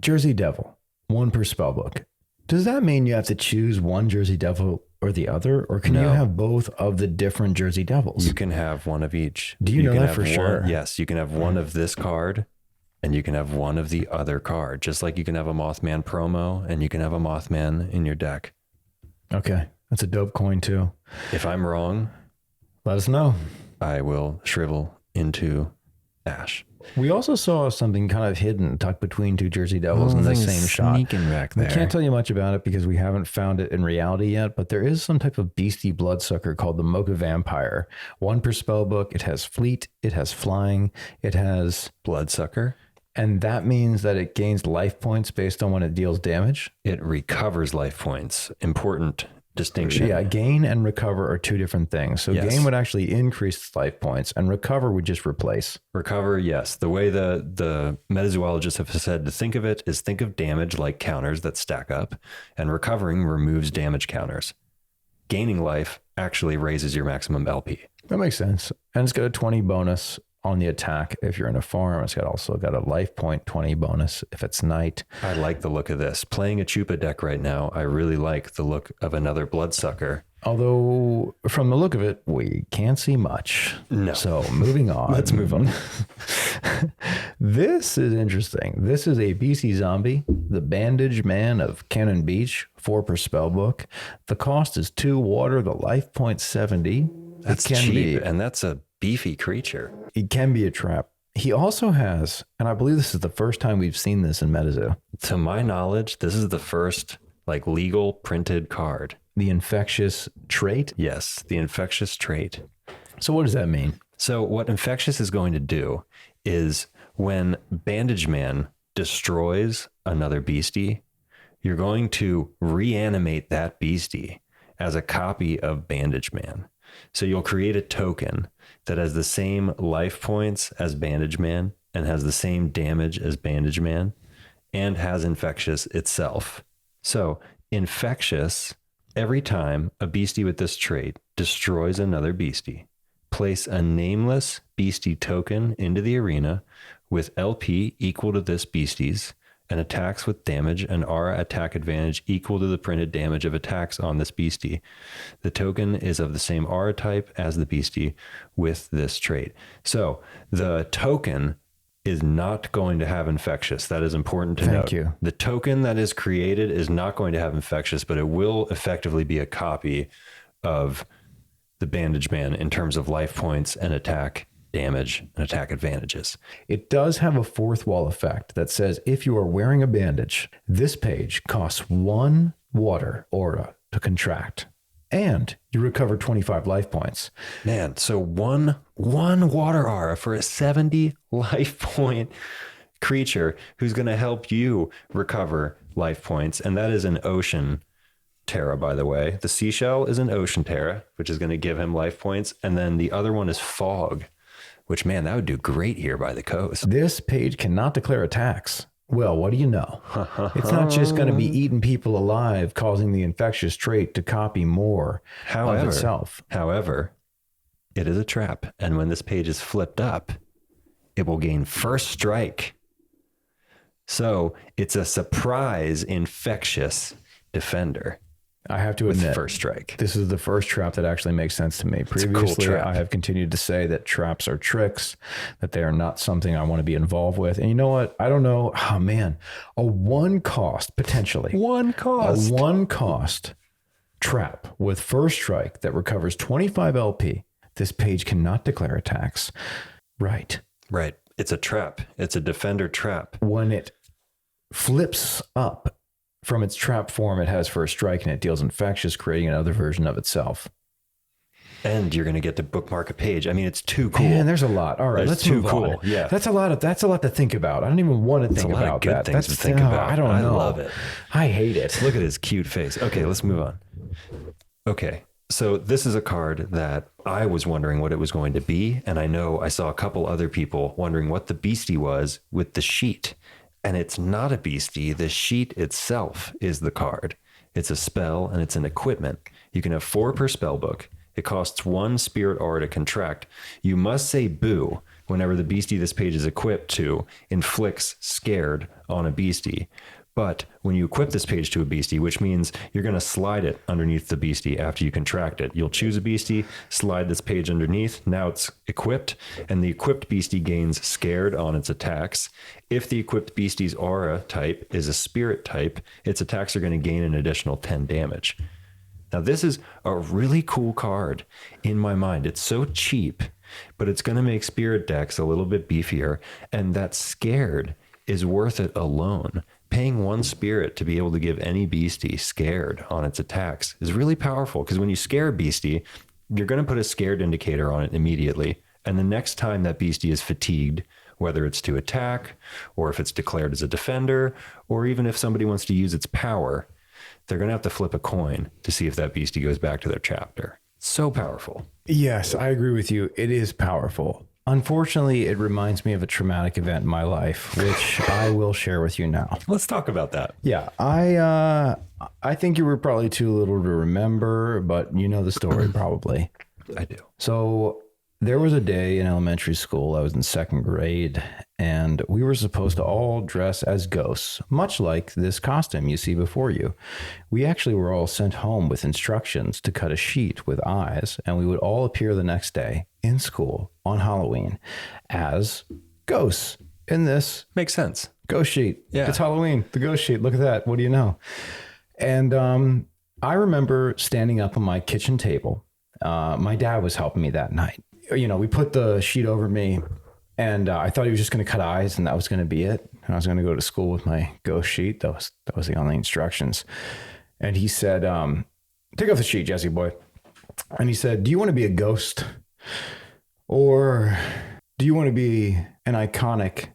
Jersey Devil, 1 per spellbook. Does that mean you have to choose one Jersey Devil or the other? Or can you No. have both of the different Jersey Devils? You can have one of each. Do you know can that have for one- sure? Yes, you can have one of this card and you can have one of the other card. Just like you can have a Mothman promo and you can have a Mothman in your deck. Okay. That's a dope coin too. If I'm wrong, Let us know. I will shrivel into ash. We also saw something kind of hidden tucked between 2 Jersey Devils in the same shot. Sneaking back We there. can't tell you much about it because we haven't found it in reality yet, but there is some type of beastie bloodsucker called the Mocha Vampire. 1 per spellbook. It has fleet. It has flying. It has, Bloodsucker. and that means that it gains life points based on when it deals damage. It recovers life points. Important distinction. Yeah, gain and recover are 2 different things. So Yes. gain would actually increase life points, and recover would just replace. Recover, yes. The way the metazoologists have said to think of it is think of damage like counters that stack up, and recovering removes damage counters. Gaining life actually raises your maximum LP. That makes sense. And it's got a 20 bonus on the attack if you're in a farm. It's also got a life point 20 bonus if it's night. I like the look of this. Playing a Chupa deck right now, I really like the look of another Bloodsucker. Although from the look of it, we can't see much. No. So moving on. Let's move on. This is interesting. This is a BC zombie, the Bandage Man of Cannon Beach, 4 per spell book. The cost is 2 water, the life point 70. That's cheap, and that's a beefy creature. It can be a trap. He also has, and I believe this is the first time we've seen this in MetaZoo. To my knowledge, this is the first legal printed card. The infectious trait. Yes, the infectious trait. So what does that mean? So what infectious is going to do is when Bandage Man destroys another beastie, you're going to reanimate that beastie as a copy of Bandage Man. So you'll create a token that has the same life points as Bandage Man and has the same damage as Bandage Man and has infectious itself. So infectious, every time a beastie with this trait destroys another beastie, place a nameless beastie token into the arena with LP equal to this beastie's and attacks with damage and aura attack advantage equal to the printed damage of attacks on this beastie. The token is of the same aura type as the beastie with this trait. So the token is not going to have infectious. That is important to note. Thank you. The token that is created is not going to have infectious, but it will effectively be a copy of the Bandage Man in terms of life points and attack damage and attack advantages. It does have a fourth wall effect that says if you are wearing a bandage, this page costs 1 water aura to contract, and you recover 25 life points. Man, so one water aura for a 70 life point creature who's going to help you recover life points, and that is an ocean Terra, by the way. The seashell is an ocean Terra, which is going to give him life points, and then the other one is fog, which, man, that would do great here by the coast. This page cannot declare attacks. Well, what do you know? It's not just going to be eating people alive, causing the infectious trait to copy more of itself. However, it is a trap. And when this page is flipped up, it will gain first strike. So it's a surprise infectious defender. I have to admit, first strike. This is the first trap that actually makes sense to me. Previously, cool I have continued to say that traps are tricks, that they are not something I want to be involved with. And you know what? I don't know. Oh, man. A 1 cost, potentially. A 1 cost trap with first strike that recovers 25 LP. This page cannot declare attacks. Right. It's a trap. It's a defender trap. When it flips up from its trap form, it has first strike and it deals infectious, creating another version of itself. And you're going to get to bookmark a page. I mean, it's too cool. Man, there's a lot. All right, let's move on. Yeah, that's a lot to think about. I don't even want to think about that. That's to think about. I don't know. I love it. I hate it. Look at his cute face. Okay, let's move on. Okay, so this is a card that I was wondering what it was going to be, and I know I saw a couple other people wondering what the beastie was with the sheet. And it's not a beastie. The sheet itself is the card. It's a spell and it's an equipment. You can have 4 per spell book. It costs 1 spirit aura to contract. You must say boo whenever the beastie this page is equipped to inflicts scared on a beastie. But when you equip this page to a beastie, which means you're going to slide it underneath the beastie after you contract it. You'll choose a beastie, slide this page underneath. Now it's equipped, and the equipped beastie gains scared on its attacks. If the equipped beastie's aura type is a spirit type, its attacks are going to gain an additional 10 damage. Now, this is a really cool card in my mind. It's so cheap, but it's going to make spirit decks a little bit beefier, and that scared is worth it alone. Paying 1 spirit to be able to give any beastie scared on its attacks is really powerful, because when you scare a beastie, you're going to put a scared indicator on it immediately. And the next time that beastie is fatigued, whether it's to attack or if it's declared as a defender, or even if somebody wants to use its power, they're going to have to flip a coin to see if that beastie goes back to their chapter. So powerful. Yes, I agree with you. It is powerful. Unfortunately, it reminds me of a traumatic event in my life, which I will share with you now. Let's talk about that. Yeah, I think you were probably too little to remember, but you know the story probably. I do. So there was a day in elementary school, I was in second grade, and we were supposed to all dress as ghosts, much like this costume you see before you. We actually were all sent home with instructions to cut a sheet with eyes, and we would all appear the next day in school on Halloween as ghosts in this Makes sense. ghost sheet. Yeah. It's Halloween, the ghost sheet. Look at that. What do you know? And I remember standing up on my kitchen table. My dad was helping me that night. You know, we put the sheet over me, and I thought he was just going to cut eyes, and that was going to be it. And I was going to go to school with my ghost sheet. That was the only instructions. And he said, "Take off the sheet, Jesse boy." And he said, "Do you want to be a ghost, or do you want to be an iconic,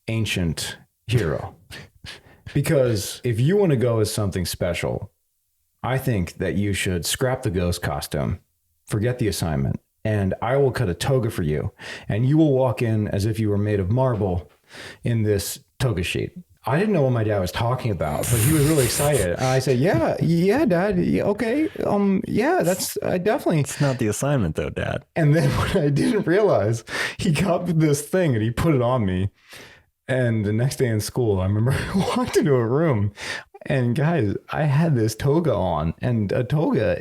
ancient hero? Because if you want to go as something special, I think that you should scrap the ghost costume, forget the assignment, and I will cut a toga for you, and you will walk in as if you were made of marble in this toga sheet." I didn't know what my dad was talking about, but he was really excited. And I said, yeah, Dad. Yeah, okay. Yeah, I definitely. It's not the assignment though, Dad. And then what I didn't realize, he got this thing and he put it on me. And the next day in school, I remember I walked into a room, and guys, I had this toga on, and a toga,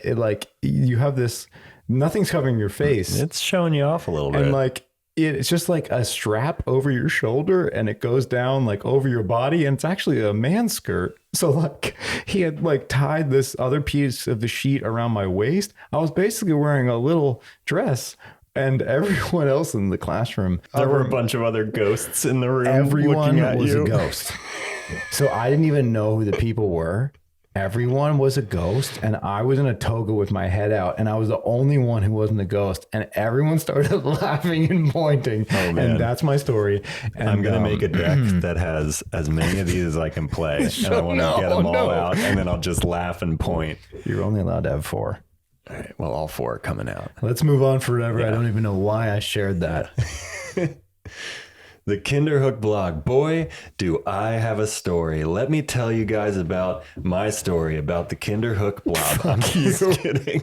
you have this, nothing's covering your face. It's showing you off a little bit. And it's just like a strap over your shoulder, and it goes down like over your body, and it's actually a man skirt. So he had tied this other piece of the sheet around my waist. I was basically wearing a little dress, and everyone else in the classroom, there were a bunch of other ghosts in the room. Everyone was you. a ghost. So I didn't even know who the people were. Everyone was a ghost, and I was in a toga with my head out, and I was the only one who wasn't a ghost, and everyone started laughing and pointing. Oh, man. And that's my story. And I'm going to make a deck that has as many of these as I can play, and I want to get them all out, and then I'll just laugh and point. You're only allowed to have 4. All right, well, all 4 are coming out. Let's move on forever. Yeah. I don't even know why I shared that. The Kinderhook blog. Boy, do I have a story. Let me tell you guys about my story about the Kinderhook blob. I'm just kidding.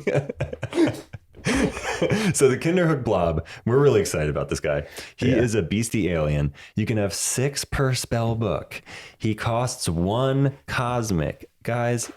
So the Kinderhook blob, we're really excited about this guy. He is a beastie alien. You can have 6 per spell book. He costs 1 cosmic. Guys,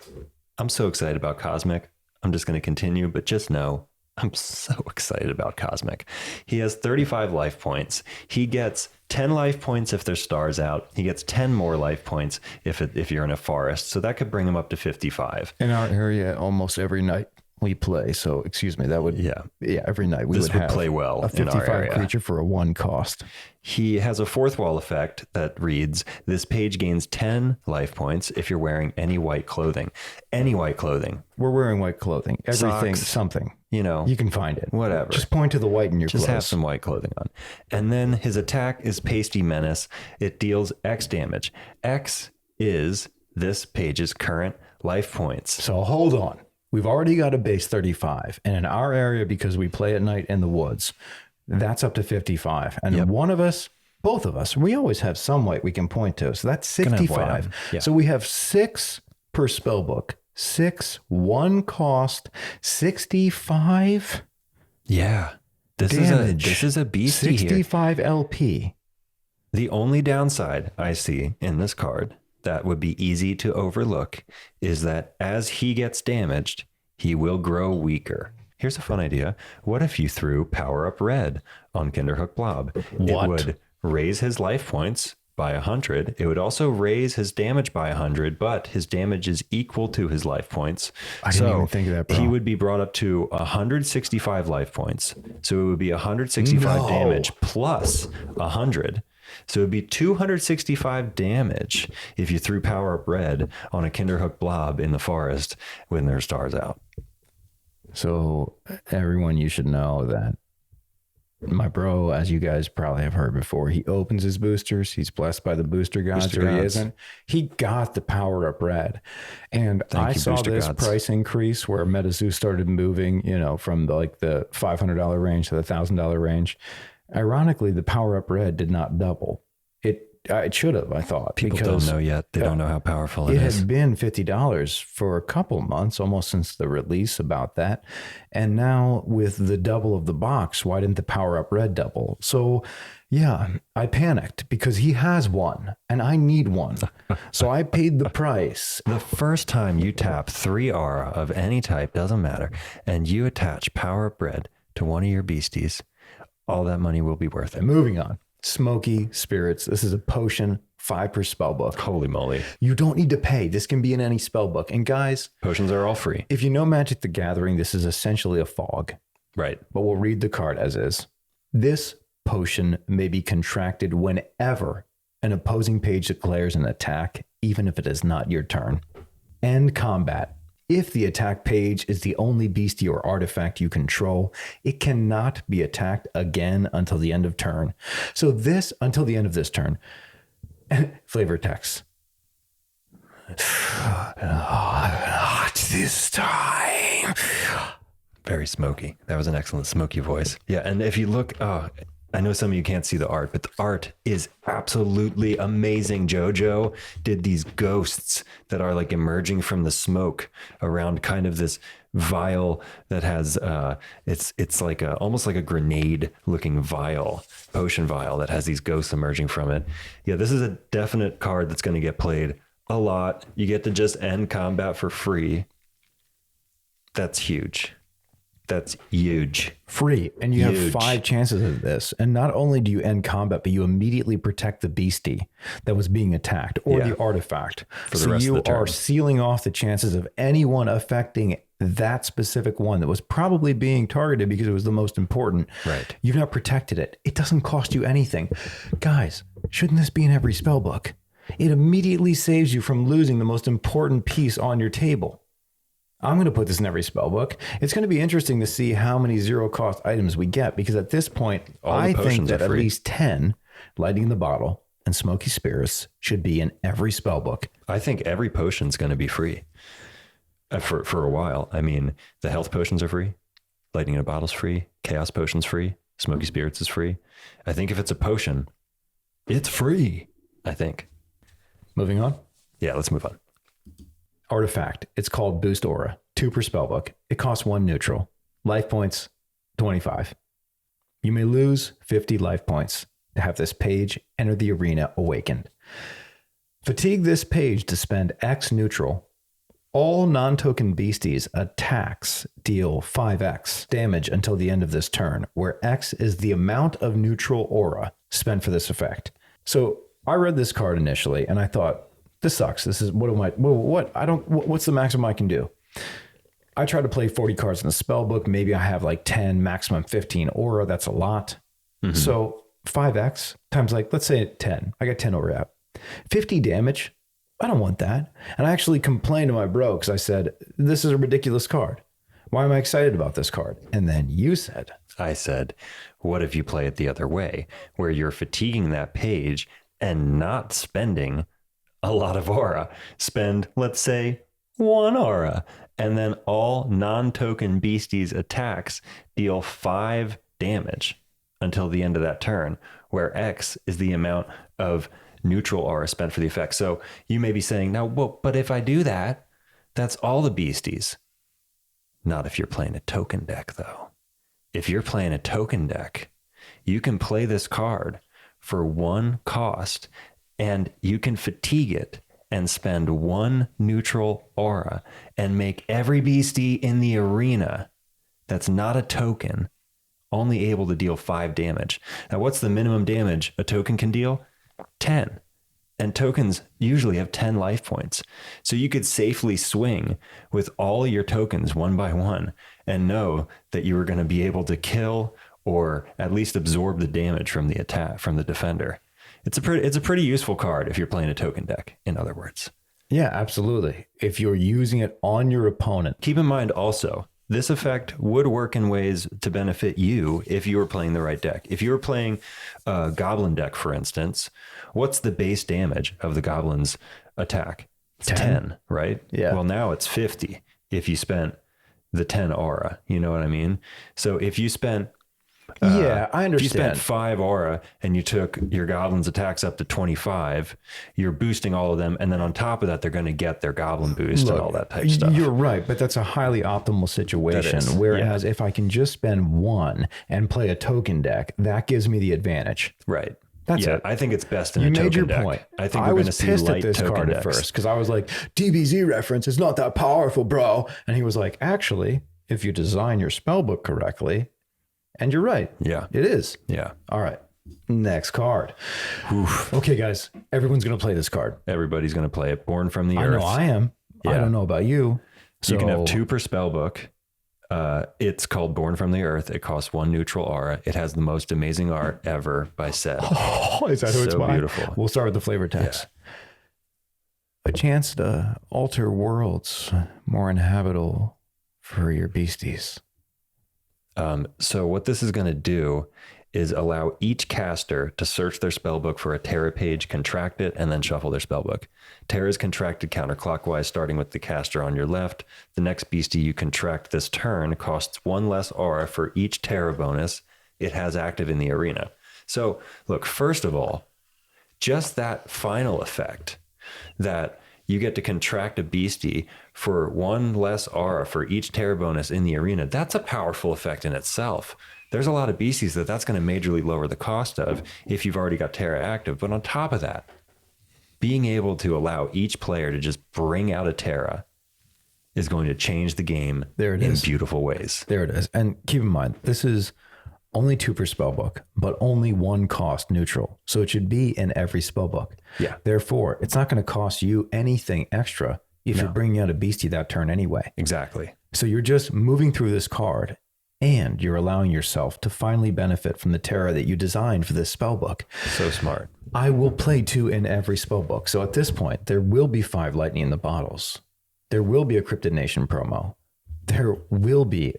I'm so excited about cosmic. I'm just going to continue, but just know I'm so excited about cosmic. He has 35 life points. He gets 10 life points if there's stars out. He gets 10 more life points if you're in a forest. So that could bring him up to 55. In our area, almost every night we play. So, excuse me, that would, every night we would play well a 55 creature for a 1 cost. He has a 4th wall effect that reads, this page gains 10 life points if you're wearing any white clothing. Any white clothing. We're wearing white clothing. Everything, socks, something. You know. You can find it. Whatever. Just point to the white in your clothes. Just have some white clothing on. And then his attack is Pasty Menace. It deals X damage. X is this page's current life points. So hold on. We've already got a base 35. And in our area, because we play at night in the woods, that's up to 55. And one of us, both of us, we always have some white we can point to. So that's 65. So we have 6 per spell book. 6, 1 cost, 65. Yeah. This is a beastie 65 LP. The only downside I see in this card that would be easy to overlook is that as he gets damaged, he will grow weaker. Here's a fun idea. What if you threw Power Up Red on Kinderhook Blob? What? It would raise his life points by 100. It would also raise his damage by 100, but his damage is equal to his life points. I didn't even think of that, bro. He would be brought up to 165 life points. So it would be 165 damage plus 100. So it would be 265 damage if you threw Power Up Red on a Kinderhook blob in the forest when there's stars out. So everyone, you should know that my bro, as you guys probably have heard before, he opens his boosters. He's blessed by the booster gods, or he isn't. He got the Power Up Red. And I saw this price increase where MetaZoo started moving, from the $500 range to the $1,000 range. Ironically, the Power Up Red did not double. It It should have, I thought. People don't know yet. They don't know how powerful it is. had been $50 for a couple months, almost since the release about that. And now with the double of the box, why didn't the Power Up Red double? So yeah, I panicked because he has one and I need one. So I paid the price. The first time you tap 3 aura of any type, doesn't matter, and you attach Power Up Red to one of your beasties, all that money will be worth it. Moving on. Smokey Spirits. This is a potion, 5 per spell book. Holy moly. You don't need to pay. This can be in any spell book. And guys, Potions are all free. if you know Magic the Gathering, this is essentially a fog. Right. But we'll read the card as is. This potion may be contracted whenever an opposing page declares an attack, even if it is not your turn. End combat. If the attack page is the only beastie or artifact you control, it cannot be attacked again until the end of turn. So this, until the end of this turn. Flavor text. Not this time. Very smoky. That was an excellent smoky voice. Yeah. And if you look, I know some of you can't see the art, but the art is absolutely amazing. JoJo did these ghosts that are like emerging from the smoke around kind of this vial that has, it's like almost like a grenade looking vial, potion vial that has these ghosts emerging from it. Yeah, this is a definite card that's going to get played a lot. You get to just end combat for free. That's huge. That's huge. Free. And you have 5 chances of this. And not only do you end combat, but you immediately protect the beastie that was being attacked or the artifact. For the rest of the turn. You are sealing off the chances of anyone affecting that specific one that was probably being targeted because it was the most important. Right. You've not protected it. It doesn't cost you anything. Guys, shouldn't this be in every spell book? It immediately saves you from losing the most important piece on your table. I'm going to put this in every spell book. It's going to be interesting to see how many 0 cost items we get, because at this point, I think that at least 10 Lighting the Bottle and Smokey Spirits should be in every spell book. I think every potion's going to be free for a while. I mean, the health potions are free. Lighting in a Bottle's free. Chaos Potion's free. Smokey Spirits is free. I think if it's a potion, it's free, I think. Moving on. Yeah, let's move on. Artifact. It's called Boost Aura. 2 per spellbook. It costs 1 neutral. Life points, 25. You may lose 50 life points to have this page enter the arena awakened. Fatigue this page to spend X neutral. All non-token beasties attacks deal 5x damage until the end of this turn, where X is the amount of neutral aura spent for this effect. So I read this card initially and I thought, this sucks. This is what's the maximum I can do? I try to play 40 cards in the spell book. Maybe I have like 10, maximum 15 aura. That's a lot. Mm-hmm. So 5x times, like, let's say 10. I got 10 aura out. 50 damage. I don't want that. And I actually complained to my bro because I said, this is a ridiculous card. Why am I excited about this card? And then you said, I said, what if you play it the other way, where you're fatiguing that page and not spending a lot of aura? Spend, let's say, 1 aura, and then all non-token beasties attacks deal 5 damage until the end of that turn, where X is the amount of neutral aura spent for the effect. So you may be saying, now, well, but if I do that, that's all the beasties. Not if you're playing a token deck, though. If you're playing a token deck, you can play this card for 1 cost, and you can fatigue it and spend 1 neutral aura and make every beastie in the arena that's not a token only able to deal 5 damage. Now, what's the minimum damage a token can deal? 10. And tokens usually have 10 life points. So you could safely swing with all your tokens one by one and know that you were going to be able to kill or at least absorb the damage from the attack, from the defender. It's a pretty useful card if you're playing a token deck, in other words. Yeah, absolutely. If you're using it on your opponent. Keep in mind also, this effect would work in ways to benefit you if you were playing the right deck. If you were playing a Goblin deck, for instance, what's the base damage of the Goblin's attack? It's 10, right? Yeah. Well, now it's 50 if you spent the 10 aura. You know what I mean? So if you spent Yeah, I If you spent understand. 5 aura and you took your goblins' attacks up to 25, you're boosting all of them. And then on top of that, they're going to get their goblin boost and all that type stuff. You're right, but that's a highly optimal situation. That is, Whereas if I can just spend 1 and play a token deck, that gives me the advantage. Right. That's it. I think it's best in You a made token your deck. point. I think I we're going to was see pissed light at this token card decks. at first because I was like, DBZ reference is not that powerful, bro. And he was like, actually, if you design your spellbook correctly, and you're right. Yeah. It is. Yeah. All right. Next card. Oof. Okay, guys. Everyone's going to play this card. Everybody's going to play it. Born from the I Earth. know I am. I Yeah. don't know about you. So You can have 2 per spell book. It's called Born from the Earth. It costs 1 neutral aura. It has the most amazing art ever by Seth. Oh, is that who it's So by? beautiful. We'll start with the flavor text. A chance to alter worlds more inhabitable for your beasties. So what this is going to do is allow each caster to search their spellbook for a Terra page, contract it, and then shuffle their spellbook. Terra is contracted counterclockwise, starting with the caster on your left. The next beastie you contract this turn costs 1 less aura for each Terra bonus it has active in the arena. So look, first of all, just that final effect that you get to contract a beastie for 1 less aura for each Terra bonus in the arena. That's a powerful effect in itself. There's a lot of beasties that's going to majorly lower the cost of if you've already got Terra active. But on top of that, being able to allow each player to just bring out a Terra is going to change the game in beautiful ways. There it is. And keep in mind, this is only 2 per spellbook, but only 1 cost neutral. So it should be in every spellbook. Yeah. Therefore, it's not going to cost you anything extra if you're bringing out a beastie that turn anyway. Exactly. So you're just moving through this card and you're allowing yourself to finally benefit from the Terra that you designed for this spellbook. So smart. I will play 2 in every spellbook. So at this point, there will be 5 lightning in the bottles. There will be a Cryptid Nation promo. There will be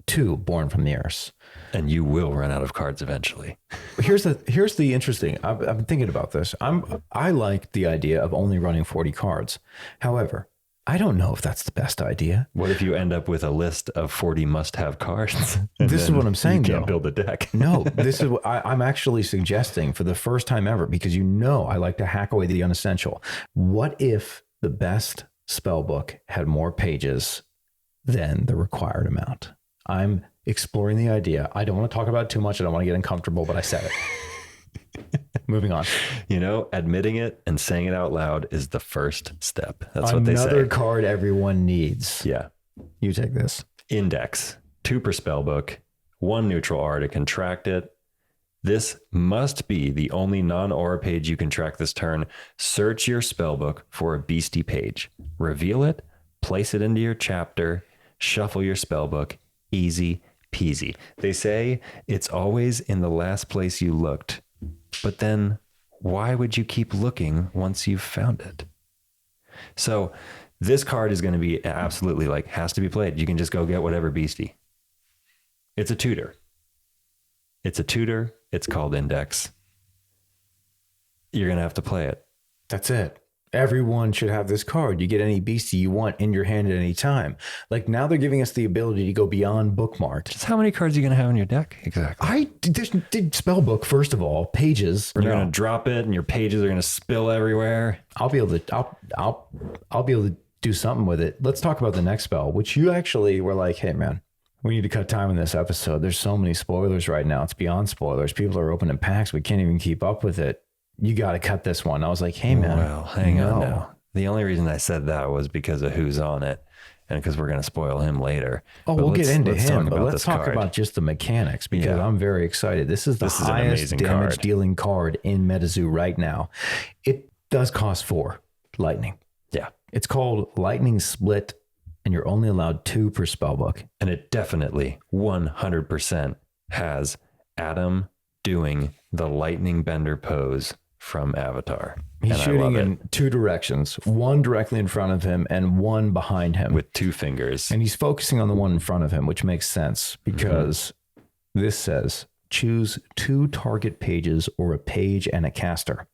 2 Born from the Earth. And you will run out of cards eventually. Here's the interesting. I've been thinking about this. I like the idea of only running 40 cards. However, I don't know if that's the best idea. What if you end up with a list of 40 must-have cards? This is what I'm saying. You can't build a deck. No, this is what I'm actually suggesting for the first time ever, because I like to hack away the unessential. What if the best spellbook had more pages than the required amount? I'm exploring the idea. I don't want to talk about it too much. I don't want to get uncomfortable, but I said it. Moving on. Admitting it and saying it out loud is the first step. That's what they say. Another card everyone needs. Yeah. You take this. Index, 2 per spellbook, 1 neutral aura to contract it. This must be the only non-aura page you contract this turn. Search your spellbook for a beastie page. Reveal it, place it into your chapter, shuffle your spellbook. Easy peasy. They say it's always in the last place you looked, but then why would you keep looking once you've found it? So this card is going to be absolutely has to be played. You can just go get whatever beastie. It's a tutor. It's called Index. You're going to have to play it. That's it. Everyone should have this card. You get any beastie you want in your hand at any time. Now they're giving us the ability to go beyond bookmarked. Just how many cards are you going to have in your deck? Exactly. I did spellbook, first of all, pages. You're going to drop it and your pages are going to spill everywhere. I'll be able to do something with it. Let's talk about the next spell, which you actually were like, hey man, we need to cut time in this episode. There's so many spoilers right now. It's beyond spoilers. People are opening packs. We can't even keep up with it. You got to cut this one. I was like, hey man. Well, hang on now. The only reason I said that was because of who's on it and because we're going to spoil him later. Oh, but we'll get into him, but let's talk about just the mechanics because I'm very excited. This is the highest damage dealing card in MetaZoo right now. It does cost 4 lightning. Yeah. It's called Lightning Split, and you're only allowed 2 per spellbook. And it definitely 100% has Adam doing the lightning bender pose from Avatar. He's shooting in 2 directions, one directly in front of him and one behind him. With 2 fingers. And he's focusing on the one in front of him, which makes sense because this says, choose 2 target pages or a page and a caster.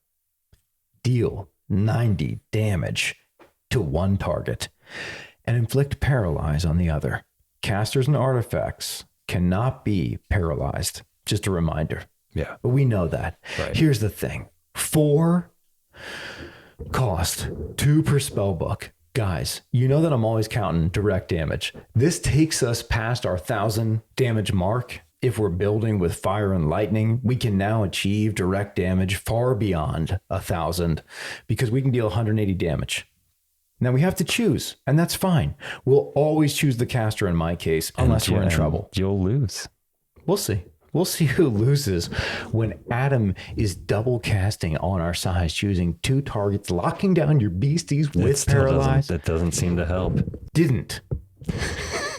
Deal 90 damage to 1 target and inflict paralyze on the other. Casters and artifacts cannot be paralyzed. Just a reminder. Yeah. But we know that. Right. Here's the thing. 4 cost, 2 per spell book. Guys, you know that I'm always counting direct damage. This takes us past our 1,000 damage mark. If we're building with fire and lightning, we can now achieve direct damage far beyond 1,000 because we can deal 180 damage. Now we have to choose, and that's fine. We'll always choose the caster in my case, unless we're in trouble. You'll lose. We'll see. We'll see who loses when Adam is double casting on our size, choosing 2 targets, locking down your beasties with paralyzed. That doesn't seem to help.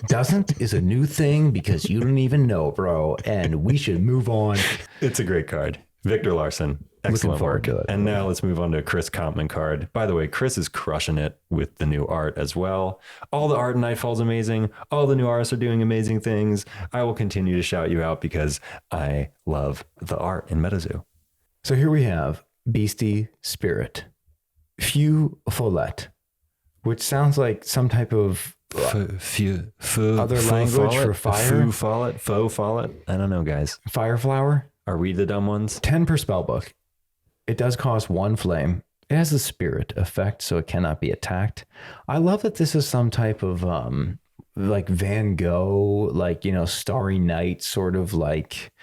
Doesn't is a new thing because you don't even know, bro. And we should move on. It's a great card. Victor Larson. Excellent work. To it. And now let's move on to a Chris Kaufman card. By the way, Chris is crushing it with the new art as well. All the art in Nightfall's amazing. All the new artists are doing amazing things. I will continue to shout you out because I love the art in MetaZoo. So here we have Beastie Spirit, Few Follette, which sounds like some type of other language for fire. Faux follett. I don't know, guys. Fire flower. Are we the dumb ones? 10 per spell book. It does cost 1 flame. It has a spirit effect, so it cannot be attacked. I love that this is some type of like Van Gogh, like, you know, Starry Night sort of like.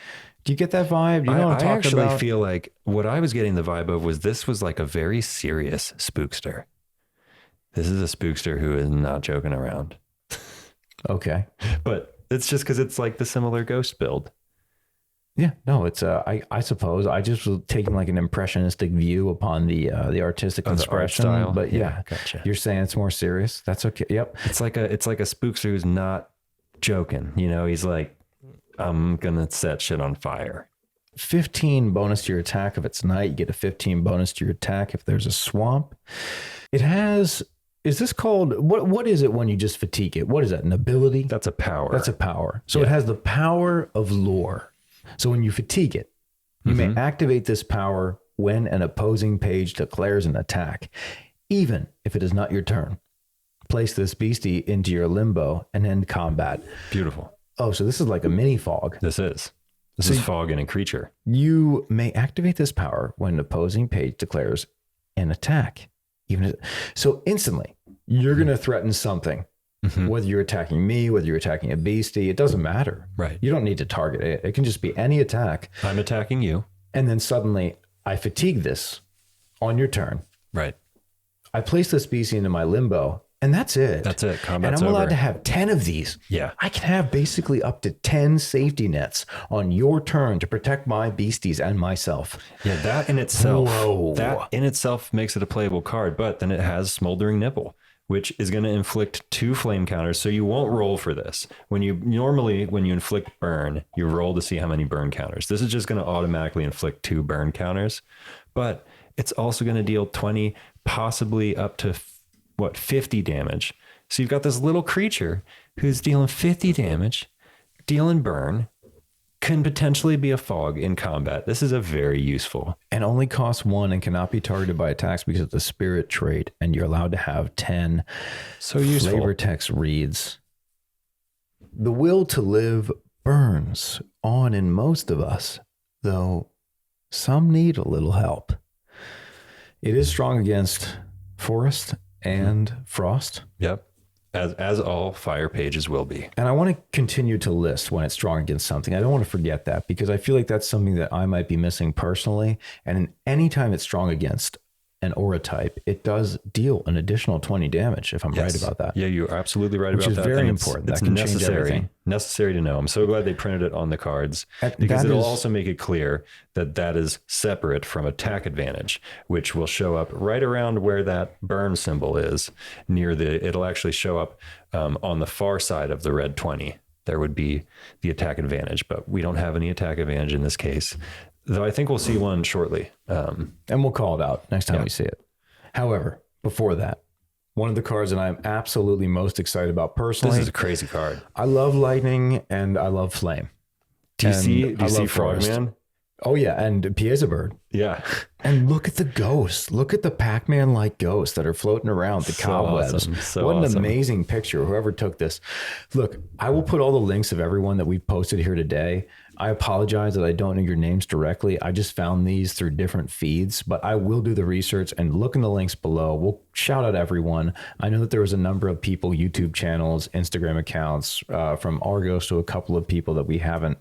Do you get that vibe? Do you know what I'm talking about? I actually feel like what I was getting the vibe of was this was like a very serious spookster. This is a spookster who is not joking around. Okay. But it's just because it's like the similar ghost build. Yeah, no, it's I suppose I just was taking like an impressionistic view upon the artistic expression, the art style. But yeah, gotcha. You're saying it's more serious. That's okay. Yep. It's like a spookster who's not joking. You know, he's like, I'm gonna set shit on fire. 15 bonus to your attack if it's night. You get a 15 bonus to your attack if there's a swamp. It has. Is this called what is it when you just fatigue it? What is that? An ability? That's a power. That's a power. So it has the power of lore. So when you fatigue it, you may activate this power when an opposing page declares an attack, even if it is not your turn. Place this beastie into your limbo and end combat. Beautiful. Oh, so this is like a mini fog. This is fog in a creature. You may activate this power when an opposing page declares an attack. So instantly, you're going to threaten something. Whether you're attacking me, whether you're attacking a beastie, it doesn't matter. Right. You don't need to target it. It can just be any attack. I'm attacking you. And then suddenly I fatigue this on your turn. Right. I place this beastie into my limbo and that's it. That's it. And Combat's I'm allowed over. to have 10 of these. Yeah. I can have basically up to 10 safety nets on your turn to protect my beasties and myself. Yeah, that in itself makes it a playable card, but then it has Smoldering Nipple, which is going to inflict 2 flame counters. So you won't roll for this. When you inflict burn, you roll to see how many burn counters. This is just going to automatically inflict 2 burn counters, but it's also going to deal 20, possibly up to 50 damage. So you've got this little creature who's dealing 50 damage, dealing burn, can potentially be a fog in combat. This is a very useful. And only costs 1 and cannot be targeted by attacks because of the spirit trait. And you're allowed to have 10 so useful flavor text reads. The will to live burns on in most of us, though some need a little help. It is strong against forest and frost. Yep. As all fire pages will be. And I want to continue to list when it's strong against something. I don't want to forget that because I feel like that's something that I might be missing personally. And anytime it's strong against an aura type, it does deal an additional 20 damage if I'm right about that. Yeah, you're absolutely right about that. Which is very important. It's that can change everything. Necessary to know. I'm so glad they printed it on the cards because it'll also make it clear that is separate from attack advantage, which will show up right around where that burn symbol is it'll actually show up on the far side of the red 20. There would be the attack advantage, but we don't have any attack advantage in this case. Though I think we'll see one shortly. And we'll call it out next time we see it. However, before that, one of the cards that I'm absolutely most excited about personally. This is a crazy card. I love lightning and I love flame. Do you see Frogman? Oh yeah, and Peazful. Yeah. And look at the ghosts. Look at the Pac-Man-like ghosts that are floating around the cobwebs. Awesome. What an amazing picture. Whoever took this. Look, I will put all the links of everyone that we've posted here today I apologize that I don't know your names directly. I just found these through different feeds, but I will do the research and look in the links below. We'll shout out everyone. I know that there was a number of people, YouTube channels, Instagram accounts, from Argos to a couple of people that we haven't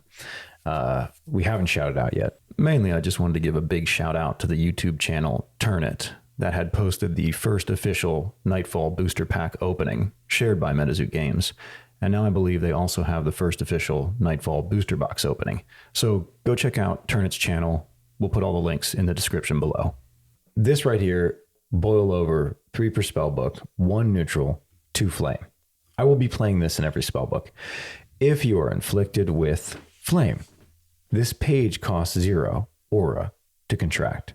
shouted out yet. Mainly, I just wanted to give a big shout out to the YouTube channel Turnit that had posted the first official Nightfall booster pack opening shared by MetaZoo Games. And now I believe they also have the first official Nightfall booster box opening. So go check out Turnit's channel. We'll put all the links in the description below. This right here, boil over 3 per spellbook, 1 neutral, 2 flame. I will be playing this in every spellbook. If you are inflicted with flame, this page costs 0 aura to contract.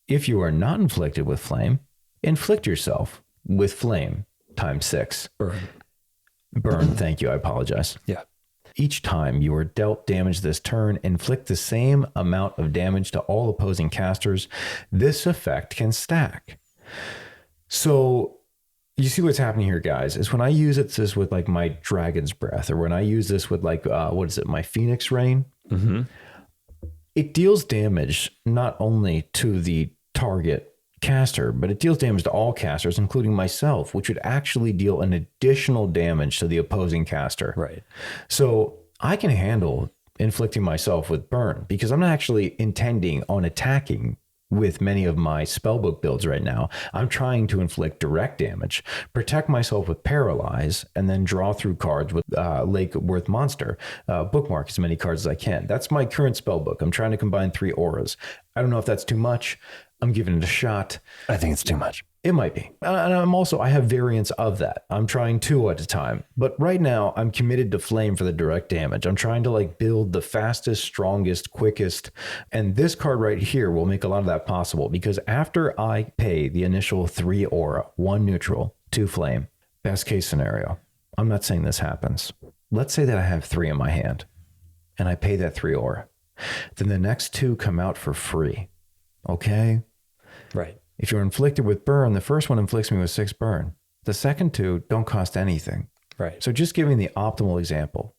If you are not inflicted with flame, inflict yourself with flame times 6. Burn, thank you, I apologize. Yeah. Each time you are dealt damage this turn, inflict the same amount of damage to all opposing casters. This effect can stack. So you see what's happening here, guys, is when I use this with like my Dragon's Breath, or when I use this with like, my Phoenix Rain, it deals damage not only to the target caster, but it deals damage to all casters, including myself, which would actually deal an additional damage to the opposing caster. Right. So I can handle inflicting myself with burn because I'm not actually intending on attacking with many of my spellbook builds right now. I'm trying to inflict direct damage, protect myself with paralyze, and then draw through cards with Lake Worth Monster, bookmark as many cards as I can. That's my current spellbook. I'm trying to combine 3 auras. I don't know if that's too much. I'm giving it a shot. I think it's too much. It might be. And I have variants of that. I'm trying 2 at a time. But right now, I'm committed to flame for the direct damage. I'm trying to like build the fastest, strongest, quickest. And this card right here will make a lot of that possible because after I pay the initial 3 aura, 1 neutral, 2 flame, best case scenario, I'm not saying this happens. Let's say that I have 3 in my hand and I pay that 3 aura. Then the next 2 come out for free. Okay? Right. If you're inflicted with burn, the first one inflicts me with 6 burn. The second 2 don't cost anything. Right. So just giving the optimal example,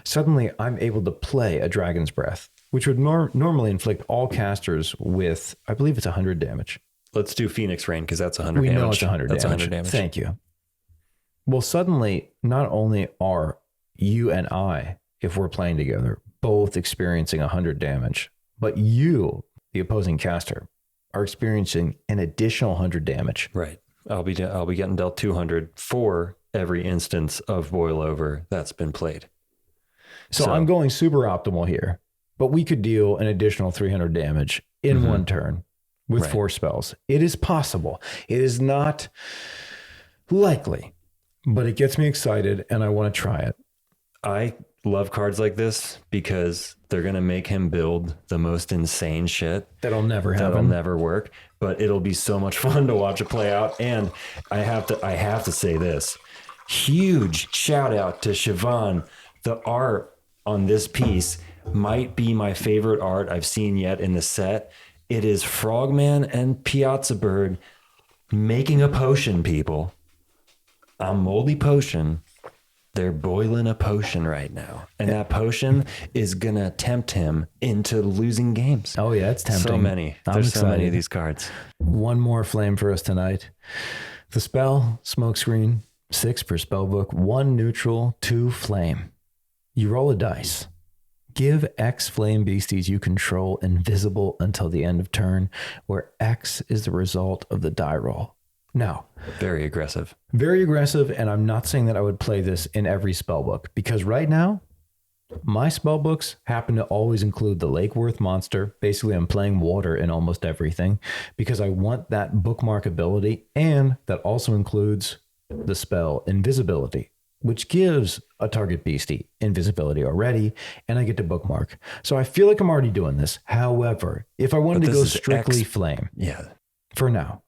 suddenly I'm able to play a Dragon's Breath, which would normally inflict all casters with, I believe it's 100 damage. Let's do Phoenix Rain because that's 100 we damage. Know it's 100 that's damage. 100 damage. Thank you. Well, suddenly, not only are you and I, if we're playing together, both experiencing 100 damage, but you, the opposing caster, are experiencing an additional 100 damage. Right. I'll be getting dealt 200 for every instance of boil over that's been played. So I'm going super optimal here, but we could deal an additional 300 damage in 1 turn with 4 spells. It is possible. It is not likely, but it gets me excited and I want to try it. I love cards like this because they're going to make him build the most insane shit. That'll never happen. That'll never work, but it'll be so much fun to watch it play out. And I have to say this. Huge shout out to Siobhan. The art on this piece might be my favorite art I've seen yet in the set. It is Frogman and Piazza Bird making a potion, people. A moldy potion. They're boiling a potion right now. And that potion is going to tempt him into losing games. Oh, yeah, it's tempting. So many. There's so many of these cards. 1 more flame for us tonight. The spell, Smokescreen, 6 per spellbook, 1 neutral, 2 flame. You roll a dice. Give X flame beasties you control invisible until the end of turn, where X is the result of the die roll. Now, very aggressive, and I'm not saying that I would play this in every spellbook because right now my spellbooks happen to always include the Lake Worth Monster. Basically, I'm playing water in almost everything because I want that bookmark ability, and that also includes the spell Invisibility, which gives a target beastie invisibility already, and I get to bookmark. So I feel like I'm already doing this. However, if I wanted to go strictly flame, for now,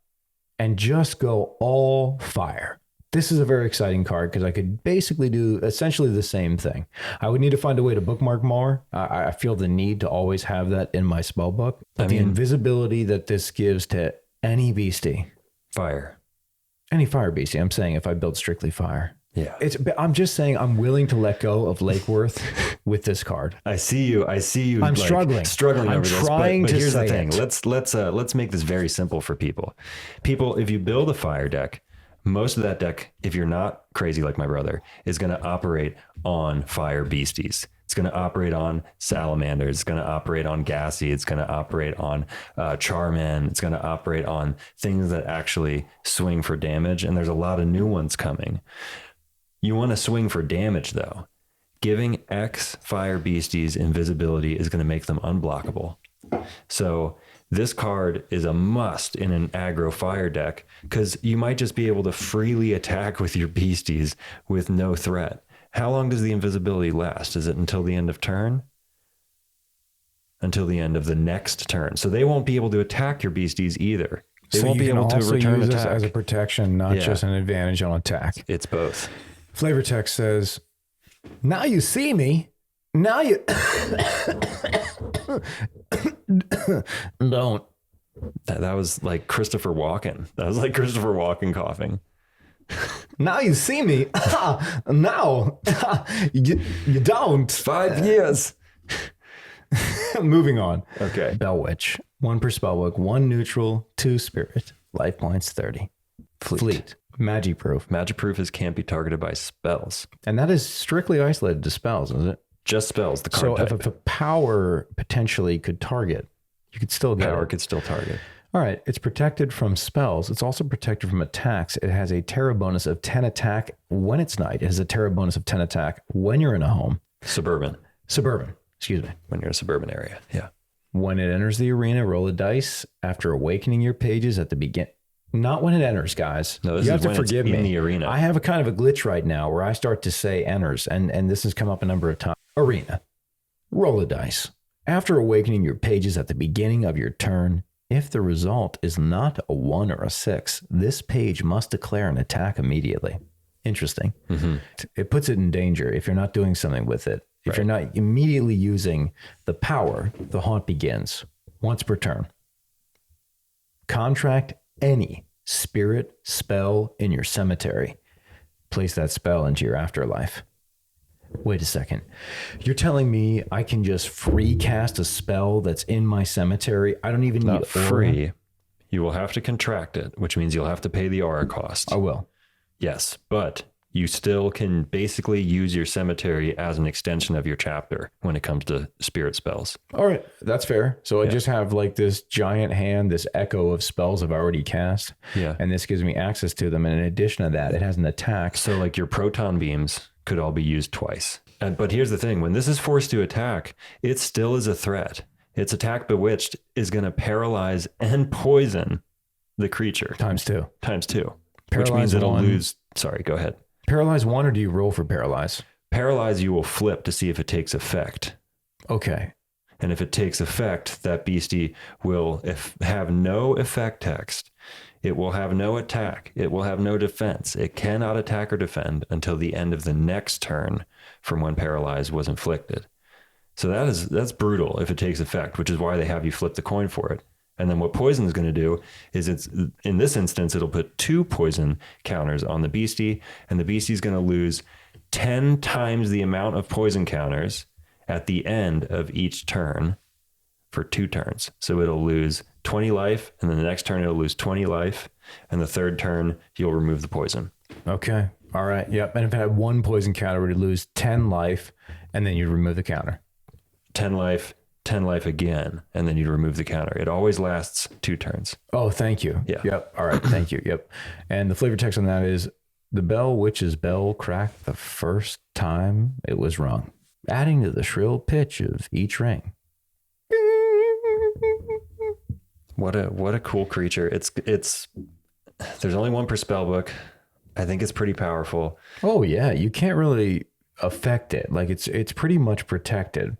and just go all fire. This is a very exciting card because I could basically do essentially the same thing. I would need to find a way to bookmark more. I feel the need to always have that in my spellbook. But the invisibility that this gives to any beastie. Fire. Any fire beastie. I'm saying if I build strictly fire. Yeah. I'm just saying I'm willing to let go of Lake Worth with this card. I see you. I'm like struggling I'm over this. Trying but to here's say the thing. it. Let's make this very simple for people. People, if you build a fire deck, most of that deck, if you're not crazy like my brother, is going to operate on fire beasties. It's going to operate on salamanders. It's going to operate on gassy. It's going to operate on charmen. It's going to operate on things that actually swing for damage. And there's a lot of new ones coming. You want to swing for damage, though. Giving X fire beasties invisibility is going to make them unblockable. So this card is a must in an aggro fire deck because you might just be able to freely attack with your beasties with no threat. How long does the invisibility last? Is it until the end of turn? Until the end of the next turn. So they won't be able to attack your beasties either. They won't be able to return use attack. This as a protection, not just an advantage on attack. It's both. Flavor text says, now you see me. Now you don't. That was like Christopher Walken. That was like Christopher Walken coughing. Now you see me. Now you don't. 5 years. Moving on. Okay. Bell Witch. 1 per spellbook, 1 neutral, 2 spirit. Life points 30. Fleet. Magic proof. Magic proof is can't be targeted by spells. And that is strictly isolated to spells, is it? Just spells. The card type. If a power potentially could target, you could still get Power it. could still target. All right. It's protected from spells. It's also protected from attacks. It has a terra bonus of 10 attack when it's night. It has a terra bonus of 10 attack when you're in a home. Suburban. Excuse me. When you're in a suburban area. Yeah. When it enters the arena, roll a dice after awakening your pages at the beginning. Not when it enters, guys. No, this you is have to when forgive it's me. in the arena. I have a kind of a glitch right now where I start to say enters, and this has come up a number of times. Arena. Roll a dice. After awakening your pages at the beginning of your turn, if the result is not a 1 or a 6, this page must declare an attack immediately. Interesting. Mm-hmm. It puts it in danger if you're not doing something with it. If you're not immediately using the power, the haunt begins once per turn. Contract any spirit spell in your cemetery. Place that spell into your afterlife. Wait a second. You're telling me I can just free cast a spell that's in my cemetery? I don't even need free. You will have to contract it, which means you'll have to pay the aura cost. I will. Yes, but you still can basically use your cemetery as an extension of your chapter when it comes to spirit spells. All right, that's fair. So I just have like this giant hand, this echo of spells I've already cast. Yeah. And this gives me access to them. And in addition to that, it has an attack. So like your proton beams could all be used twice. But here's the thing. When this is forced to attack, it still is a threat. Its attack bewitched is going to paralyze and poison the creature. Times 2. Which means it'll lose. Sorry, go ahead. Paralyze 1, or do you roll for paralyze? Paralyze, you will flip to see if it takes effect. Okay. And if it takes effect, that beastie will have no effect text. It will have no attack. It will have no defense. It cannot attack or defend until the end of the next turn from when paralyze was inflicted. So that's brutal if it takes effect, which is why they have you flip the coin for it. And then what poison is going to do is in this instance, it'll put 2 poison counters on the beastie, and the beastie is going to lose 10 times the amount of poison counters at the end of each turn for 2 turns. So it'll lose 20 life, and then the next turn it'll lose 20 life, and the third turn you'll remove the poison. Okay. All right. Yep. And if it had 1 poison counter, it would lose 10 life, and then you'd remove the counter. 10 life again, and then you remove the counter. It always lasts 2 turns. Oh, thank you. Yeah. Yep. All right. Thank you. Yep. And the flavor text on that is, the bell witch's bell cracked the first time it was rung, adding to the shrill pitch of each ring. What a cool creature. It's there's only 1 per spell book. I think it's pretty powerful. Oh yeah, you can't really affect it. Like it's pretty much protected.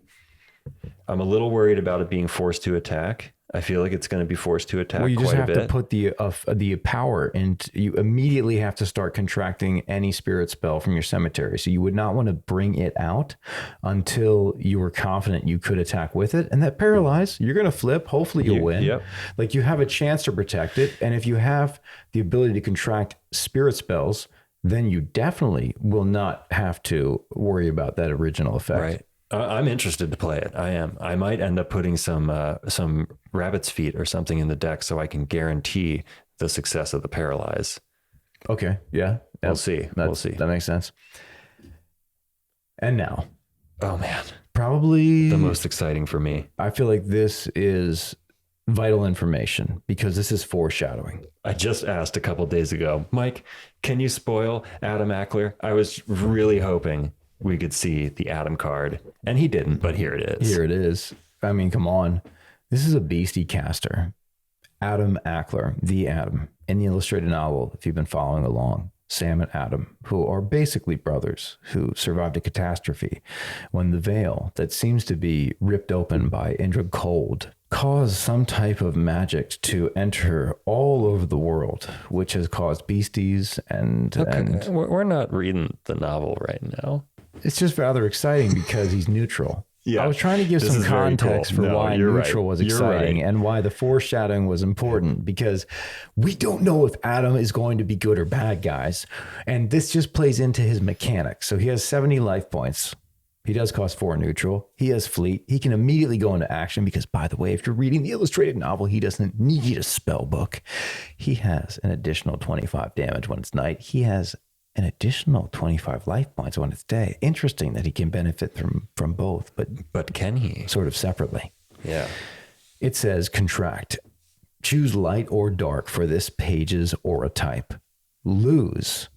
I'm a little worried about it being forced to attack. I feel like it's going to be forced to attack. Well, you just quite have to put the power, and you immediately have to start contracting any spirit spell from your cemetery. So you would not want to bring it out until you were confident you could attack with it. And that paralyze, you're going to flip. Hopefully you'll win. Yep. Like you have a chance to protect it. And if you have the ability to contract spirit spells, then you definitely will not have to worry about that original effect. Right. I'm interested to play it. I am. I might end up putting some rabbit's feet or something in the deck so I can guarantee the success of the Paralyze. Okay. Yeah. We'll see. We'll see. That makes sense. And now. Oh, man. Probably the most exciting for me. I feel like this is vital information because this is foreshadowing. I just asked a couple days ago, Mike, can you spoil Adam Ackler? I was really hoping we could see the Adam card, and he didn't, but here it is. Here it is. I mean, come on. This is a beastie caster. Adam Ackler, the Adam, in the illustrated novel, if you've been following along. Sam and Adam, who are basically brothers who survived a catastrophe when the veil that seems to be ripped open by Indrid cold caused some type of magic to enter all over the world, which has caused beasties and... We're not reading the novel right now. It's just rather exciting because he's neutral. Yeah, I was trying to give some context for why neutral was exciting and why the foreshadowing was important, because we don't know if Adam is going to be good or bad, guys. And this just plays into his mechanics. So he has 70 life points. He does cost 4 neutral. He has fleet. He can immediately go into action because, by the way, if you're reading the illustrated novel, he doesn't need a spell book. He has an additional 25 damage when it's night. He has an additional 25 life points when it's day. Interesting that he can benefit from both, but can he? Sort of separately. Yeah. It says contract. Choose light or dark for this page's aura type. Lose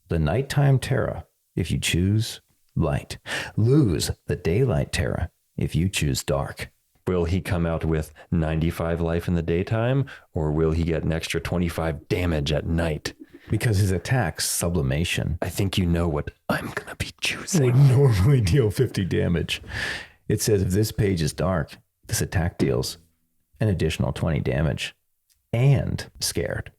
the nighttime Terra if you choose light. Lose the daylight Terra if you choose dark. Will he come out with 95 life in the daytime, or will he get an extra 25 damage at night? Because his attack's sublimation. I think you know what I'm going to be choosing. Would normally deal 50 damage. It says if this page is dark, this attack deals an additional 20 damage and scared.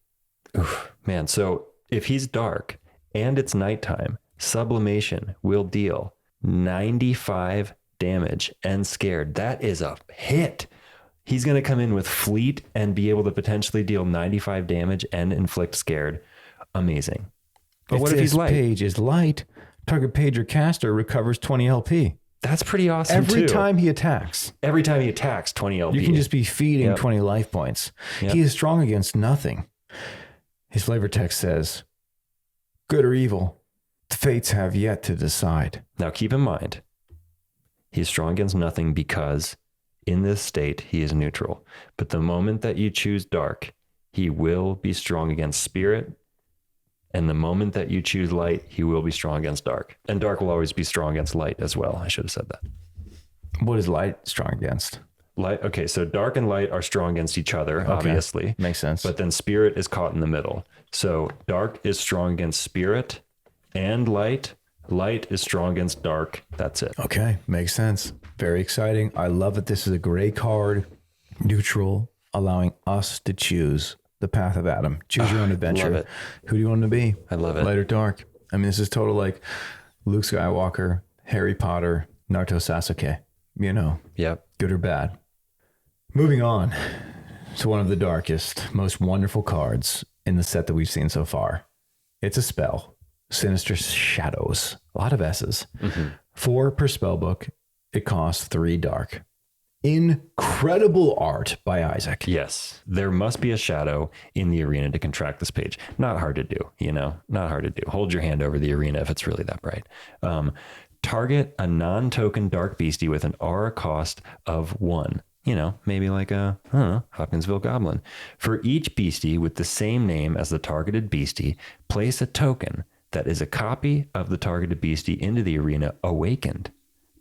Oof, man, so if he's dark and it's nighttime, sublimation will deal 95 damage and scared. That is a hit. He's going to come in with fleet and be able to potentially deal 95 damage and inflict scared. Amazing. But what if he's light? Page is light. Target page or caster recovers 20 LP. That's pretty awesome. Every time he attacks. Every time he attacks, 20 LP. You can just be feeding 20 life points. Yep. He is strong against nothing. His flavor text says, good or evil, the fates have yet to decide. Now keep in mind, he's strong against nothing because in this state, he is neutral. But the moment that you choose dark, he will be strong against spirit. And the moment that you choose light, he will be strong against dark. And dark will always be strong against light as well. I should have said that. What is light strong against? Light. Okay, so dark and light are strong against each other, obviously. Makes sense. But then spirit is caught in the middle. So dark is strong against spirit and light. Light is strong against dark. That's it. Okay, makes sense. Very exciting. I love that this is a gray card, neutral, allowing us to choose the path of Adam. Choose your own adventure. Love it. Who do you want to be? I love it. Light or dark? I mean, this is total like Luke Skywalker, Harry Potter, Naruto Sasuke. You know, yep. Good or bad. Moving on to one of the darkest, most wonderful cards in the set that we've seen so far. It's a spell. Sinister Shadows. A lot of S's. 4 per spell book. It costs 3 dark. Incredible art by Isaac. Yes. There must be a shadow in the arena to contract this page. Not hard to do, not hard to do. Hold your hand over the arena if it's really that bright. Target a non-token dark beastie with an aura cost of 1. Maybe like a, Hopkinsville Goblin. For each beastie with the same name as the targeted beastie, place a token that is a copy of the targeted beastie into the arena awakened.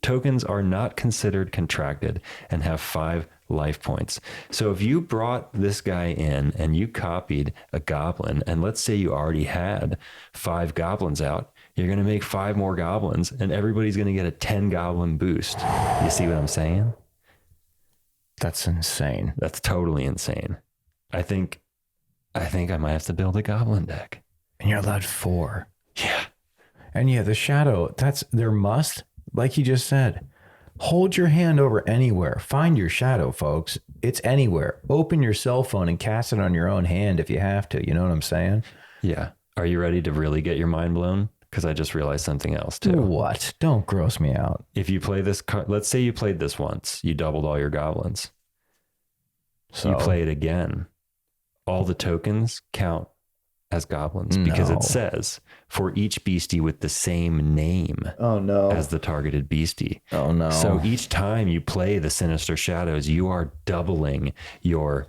Tokens are not considered contracted and have 5 life points. So if you brought this guy in and you copied a goblin, and let's say you already had 5 goblins out, you're going to make 5 more goblins and everybody's going to get a 10 goblin boost. You see what I'm saying? That's insane. That's totally insane. I think I might have to build a goblin deck. And you're allowed 4. Yeah. And yeah, the shadow, that's their must. Like you just said, hold your hand over anywhere. Find your shadow, folks. It's anywhere. Open your cell phone and cast it on your own hand if you have to. You know what I'm saying? Yeah. Are you ready to really get your mind blown? Because I just realized something else too. What? Don't gross me out. If you play this card, let's say you played this once, you doubled all your goblins. So you play it again. All the tokens count as goblins because it says for each beastie with the same name as the targeted beastie. Oh no. So each time you play the Sinister Shadows, you are doubling your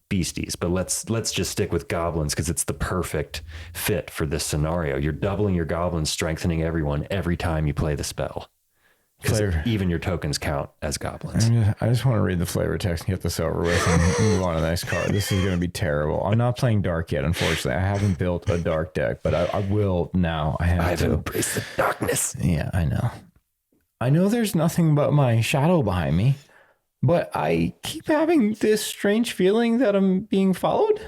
beasties. But let's just stick with goblins because it's the perfect fit for this scenario. You're doubling your goblins, strengthening everyone every time you play the spell. Because even your tokens count as goblins. I just want to read the flavor text and get this over with and move on to the next card. This is going to be terrible. I'm not playing dark yet, unfortunately. I haven't built a dark deck, but I will now. I've embraced the darkness. Yeah, I know. I know there's nothing but my shadow behind me, but I keep having this strange feeling that I'm being followed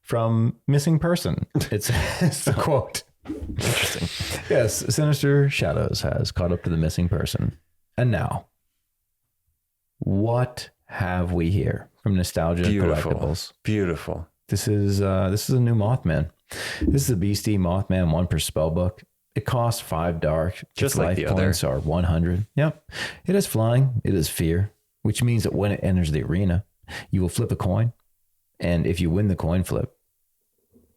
from missing person. It's the quote. Interesting. Yes, Sinister Shadows has caught up to the missing person. And now, what have we here from Nostalgia Collectibles? Beautiful. This is a new Mothman. This is a beastie Mothman 1 per spellbook. It costs 5 dark. Just its like life the other. points are 100. Yep. It is flying. It is fear, which means that when it enters the arena, you will flip a coin. And if you win the coin flip,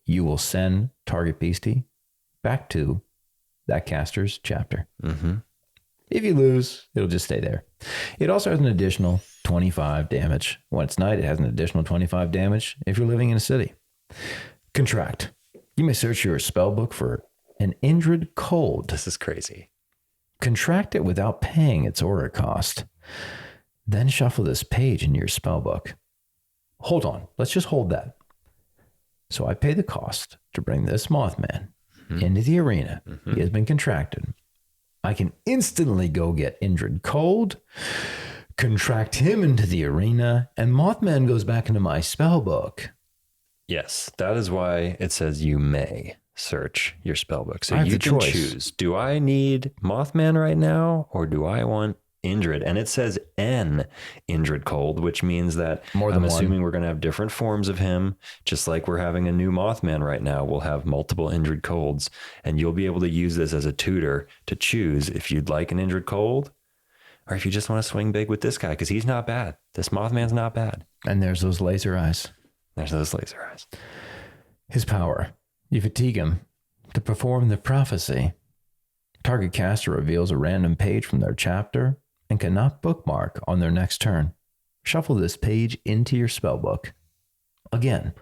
you will send target beastie back to that caster's chapter. Mm-hmm. If you lose, it'll just stay there. It also has an additional 25 damage. When it's night, it has an additional 25 damage if you're living in a city. Contract. You may search your spellbook for an Indrid Cold. This is crazy. Contract it without paying its aura cost. Then shuffle this page in your spellbook. Hold on. Let's just hold that. So I pay the cost to bring this Mothman into the arena. He has been contracted. I can instantly go get Indrid Cold, contract him into the arena, and Mothman goes back into my spellbook. Yes, that is why it says you may search your spellbook. So you can choose. Do I need Mothman right now, or do I want Indrid? And it says N Indrid Cold, which means that I'm assuming we're going to have different forms of him, just like we're having a new Mothman right now. We'll have multiple Indrid Colds, and you'll be able to use this as a tutor to choose if you'd like an Indrid Cold, or if you just want to swing big with this guy, because he's not bad. This Mothman's not bad. And there's those laser eyes. There's those laser eyes. His power. You fatigue him to perform the prophecy. Target caster reveals a random page from their chapter and cannot bookmark on their next turn. Shuffle this page into your spellbook. Again,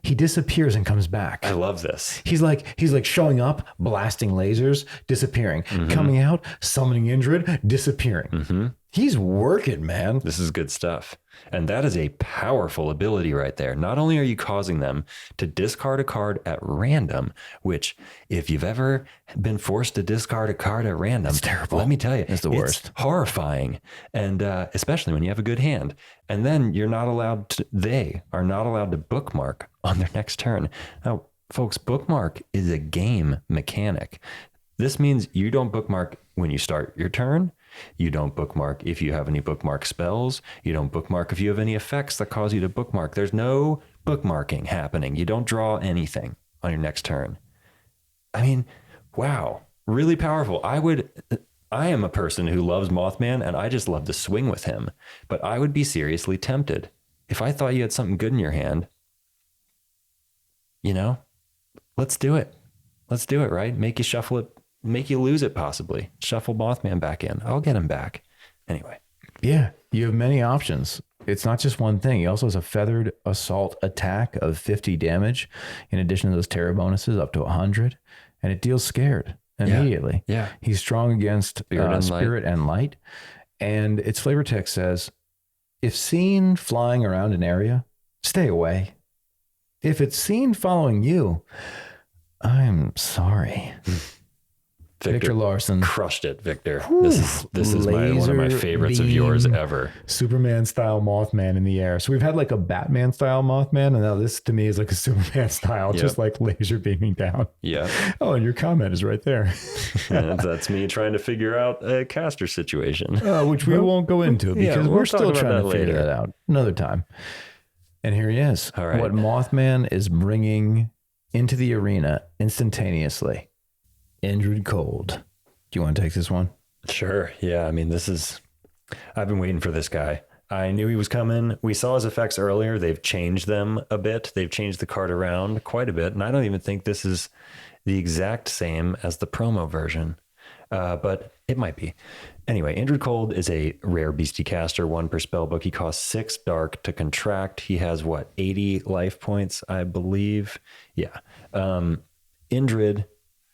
he disappears and comes back. I love this. He's like showing up, blasting lasers, disappearing, coming out, summoning Indrid, disappearing. He's working, man. This is good stuff. And that is a powerful ability right there. Not only are you causing them to discard a card at random, which if you've ever been forced to discard a card at random, it's terrible. Let me tell you, it's the worst. It's horrifying. And especially when you have a good hand. And then they are not allowed to bookmark on their next turn. Now, folks, bookmark is a game mechanic. This means you don't bookmark when you start your turn. You don't bookmark if you have any bookmark spells. You don't bookmark if you have any effects that cause you to bookmark. There's no bookmarking happening. You don't draw anything on your next turn. I mean, wow, really powerful. I am a person who loves Mothman, and I just love to swing with him. But I would be seriously tempted if I thought you had something good in your hand. You know, let's do it. Let's do it, right? Make you shuffle it. Make you lose it, possibly. Shuffle Mothman back in. I'll get him back. Anyway. Yeah, you have many options. It's not just one thing. He also has a feathered assault attack of 50 damage, in addition to those terror bonuses up to 100, and it deals scared immediately. Yeah. He's strong against spirit and light. And its flavor text says, if seen flying around an area, stay away. If it's seen following you, I'm sorry. Victor Larson crushed it, Victor. Whew. This is one of my favorites of yours ever. Superman style Mothman in the air. So we've had like a Batman style Mothman, and now this to me is like a Superman style, just like laser beaming down. Yeah. Oh, and your comment is right there. That's me trying to figure out a caster situation, which we won't go into because we're still trying to figure that out another time. And here he is. All right. What Mothman is bringing into the arena instantaneously. Indrid Cold. Do you want to take this one? Sure. Yeah. I mean, I've been waiting for this guy. I knew he was coming. We saw his effects earlier. They've changed them a bit. They've changed the card around quite a bit. And I don't even think this is the exact same as the promo version, but it might be. Anyway, Indrid Cold is a rare beastie caster, 1 per spell book. He costs 6 dark to contract. He has 80 life points, I believe. Yeah. Indrid,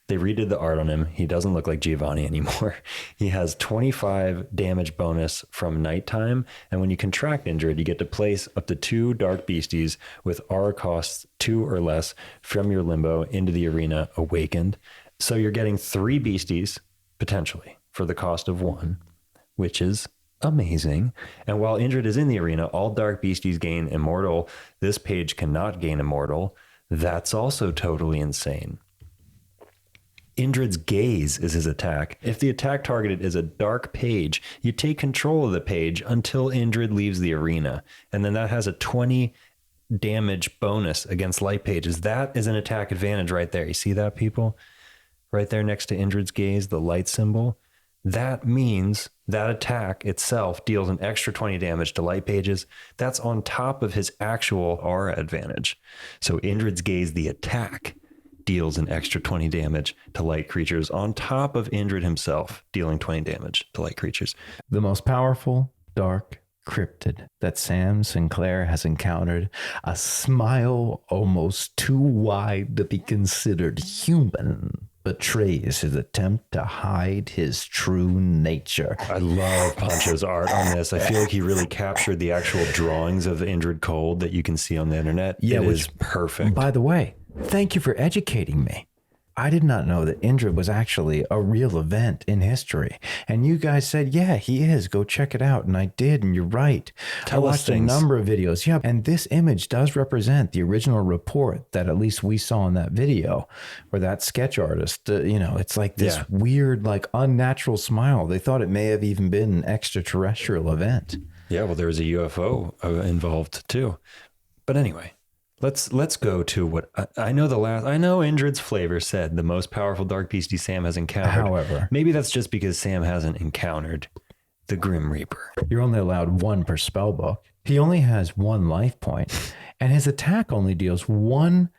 they redid the art on him. He doesn't look like Giovanni anymore. He has 25 damage bonus from nighttime. And when you contract Indrid, you get to place up to 2 dark beasties with aura costs 2 or less from your limbo into the arena awakened. So you're getting 3 beasties potentially for the cost of 1, which is amazing. And while Indrid is in the arena, all dark beasties gain immortal. This page cannot gain immortal. That's also totally insane. Indrid's Gaze is his attack. If the attack targeted is a dark page, you take control of the page until Indrid leaves the arena. And then that has a 20 damage bonus against light pages. That is an attack advantage right there. You see that, people? Right there next to Indrid's Gaze, the light symbol. That means that attack itself deals an extra 20 damage to light pages. That's on top of his actual aura advantage. So Indrid's Gaze, the attack, deals an extra 20 damage to light creatures on top of Indrid himself dealing 20 damage to light creatures. The most powerful dark cryptid that Sam Sinclair has encountered, a smile almost too wide to be considered human, betrays his attempt to hide his true nature. I love Pancho's art on this. I feel like he really captured the actual drawings of Indrid Cold that you can see on the internet. Yeah, it is perfect. By the way, thank you for educating me. I did not know that Indrid was actually a real event in history. And you guys said, yeah, he is. Go check it out. And I did. And you're right. I watched a number of videos. Yeah. And this image does represent the original report that at least we saw in that video, where that sketch artist, it's like this weird, like unnatural smile. They thought it may have even been an extraterrestrial event. Yeah. Well, there was a UFO involved too. But anyway. Let's go to what I know. I know Indrid's flavor said the most powerful dark beastie Sam has encountered. However, maybe that's just because Sam hasn't encountered the Grim Reaper. You're only allowed 1 per spell book. He only has 1 life point, and his attack only deals 1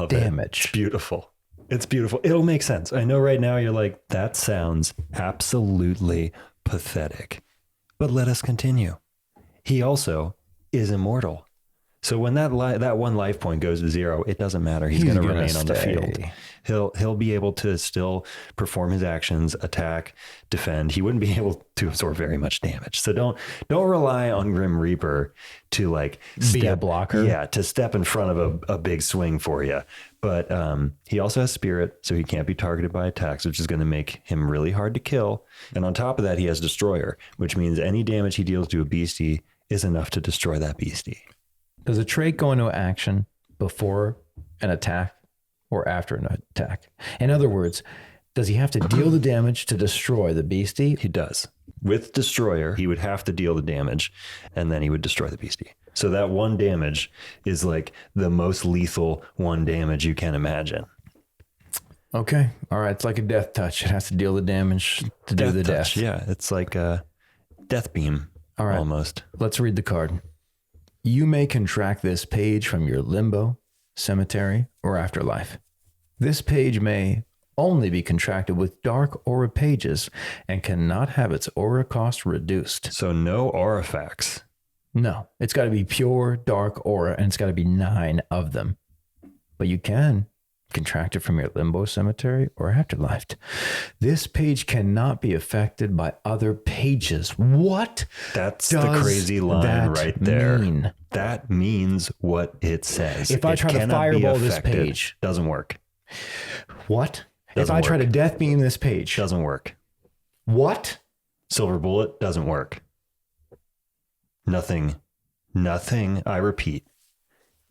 damage. It's beautiful. It's beautiful. It'll make sense. I know right now you're like, that sounds absolutely pathetic. But let us continue. He also is immortal. So when that 1 life point goes to 0, it doesn't matter. He's going to remain on the field. He'll be able to still perform his actions, attack, defend. He wouldn't be able to absorb very much damage. So don't rely on Grim Reaper to be a blocker. Yeah, to step in front of a big swing for you. But he also has Spirit, so he can't be targeted by attacks, which is going to make him really hard to kill. And on top of that, he has Destroyer, which means any damage he deals to a beastie is enough to destroy that beastie. Does a trait go into action before an attack or after an attack? In other words, does he have to deal the damage to destroy the beastie? He does. With Destroyer, he would have to deal the damage, and then he would destroy the beastie. So that 1 damage is like the most lethal 1 damage you can imagine. Okay. All right. It's like a death touch. It has to deal the damage to do the death. Yeah. It's like a death beam. All right. Almost. Let's read the card. You may contract this page from your limbo, cemetery, or afterlife. This page may only be contracted with dark aura pages and cannot have its aura cost reduced. So no aura facts. No, it's got to be pure dark aura, and it's got to be 9 of them. But you can contract it from your limbo, cemetery, or afterlife. This page cannot be affected by other pages. What? That's the crazy line right there. Mean? That means what it says. If I try to fireball this page, doesn't work. What? If I try to death beam this page, doesn't work. What? Silver bullet doesn't work. Nothing, I repeat,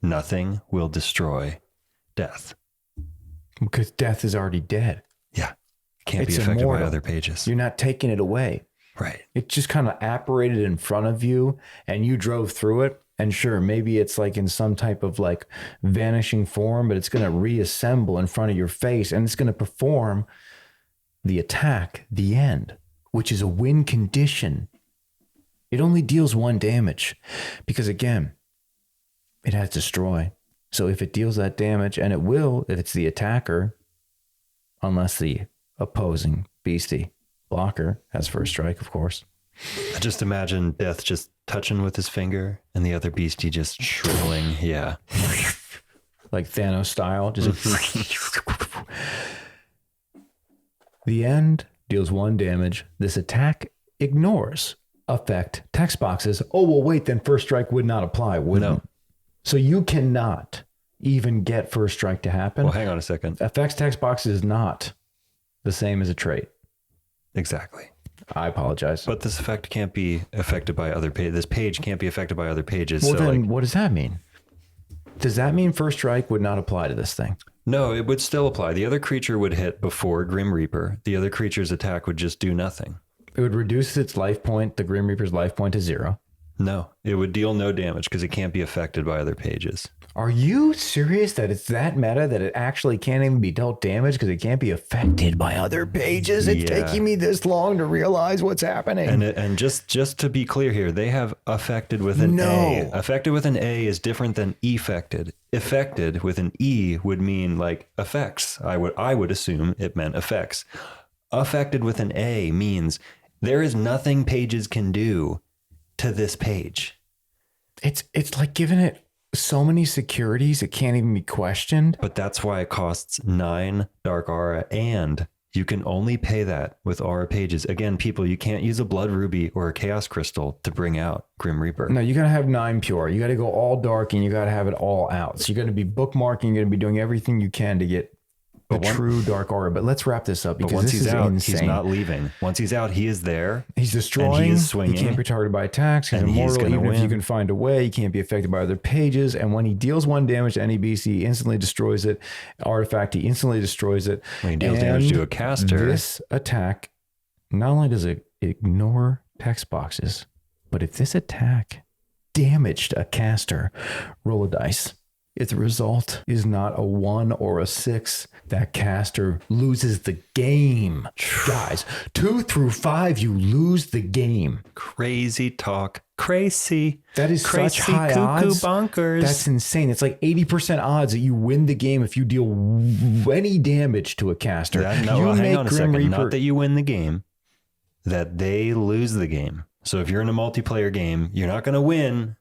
nothing will destroy death. Because death is already dead. Yeah. Can't be affected by other pages. You're not taking it away. Right. It just kind of apparated in front of you and you drove through it. And sure, maybe it's like in some type of like vanishing form, but it's going to reassemble in front of your face and it's going to perform the attack, the end, which is a win condition. It only deals 1 damage because, again, it has destroy. So if it deals that damage, and it will if it's the attacker, unless the opposing beastie blocker has first strike, of course. I just imagine Death just touching with his finger and the other beastie just shriveling. Yeah. Like Thanos style. Just The end deals 1 damage. This attack ignores effect text boxes. Oh, well, wait, then first strike would not apply, wouldn't it? So you cannot even get first strike to happen. Well, hang on a second. Effects text boxes is not the same as a trait. Exactly. I apologize. But this effect can't be affected by other pages. This page can't be affected by other pages. Well, so then what does that mean? Does that mean first strike would not apply to this thing? No, it would still apply. The other creature would hit before Grim Reaper. The other creature's attack would just do nothing. It would reduce its life point, the Grim Reaper's life point, to 0. No, it would deal no damage because it can't be affected by other pages. Are you serious that it's that meta that it actually can't even be dealt damage because it can't be affected by other pages? It's taking me this long to realize what's happening. And just to be clear here, they have affected with an A. Affected with an A is different than effected. Affected with an E would mean like effects. I would assume it meant effects. Affected with an A means there is nothing pages can do to this page. It's like giving it so many securities it can't even be questioned. But that's why it costs 9 Dark Aura, and you can only pay that with Aura pages. Again, people, you can't use a Blood Ruby or a Chaos Crystal to bring out Grim Reaper. No, you got to have 9 pure. You got to go all dark and you got to have it all out. So you're going to be bookmarking, you're going to be doing everything you can to get the true Dark Aura. But let's wrap this up because once this he's is out, insane. he's not leaving. Once he's out, he is there. He's destroying. And he is swinging. He can't be targeted by attacks. He's immortal. Even if you can find a way, he can't be affected by other pages. And when he deals 1 damage to any beast, he instantly destroys it. Artifact, he instantly destroys it. When he deals damage to a caster. This attack, not only does it ignore text boxes, but if this attack damaged a caster, roll a dice. If the result is not a 1 or a 6, that caster loses the game. Guys, 2 through 5, you lose the game. Crazy talk. Crazy. That is crazy, such high cuckoo odds. Bonkers. That's insane. It's like 80% odds that you win the game if you deal any damage to a caster. Hang on a second. Not that you win the game, that they lose the game. So if you're in a multiplayer game, you're not going to win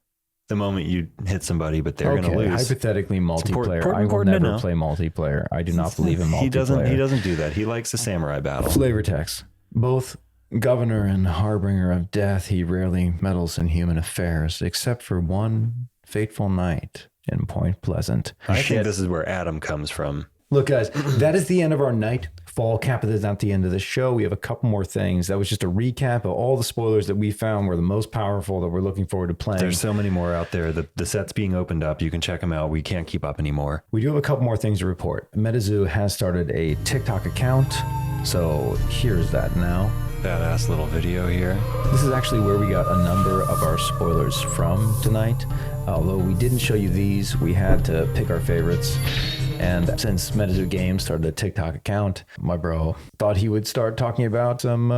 the moment you hit somebody, but they're going to lose. Hypothetically, multiplayer. I will never play multiplayer. I do not believe in multiplayer. He doesn't do that. He likes the samurai battle. Flavor text. Both governor and harbinger of death, he rarely meddles in human affairs, except for one fateful night in Point Pleasant. I think this is where Adam comes from. Look, guys, that is the end of our Nightfall cap. That is not the end of the show. We have a couple more things. That was just a recap of all the spoilers that we found were the most powerful that we're looking forward to playing. There's so many more out there. The set's being opened up. You can check them out. We can't keep up anymore. We do have a couple more things to report. MetaZoo has started a TikTok account. So here's that now. Badass little video here. This is actually where we got a number of our spoilers from tonight. Although we didn't show you these, we had to pick our favorites. And since MetaZoo Games started a TikTok account, my bro thought he would start talking about some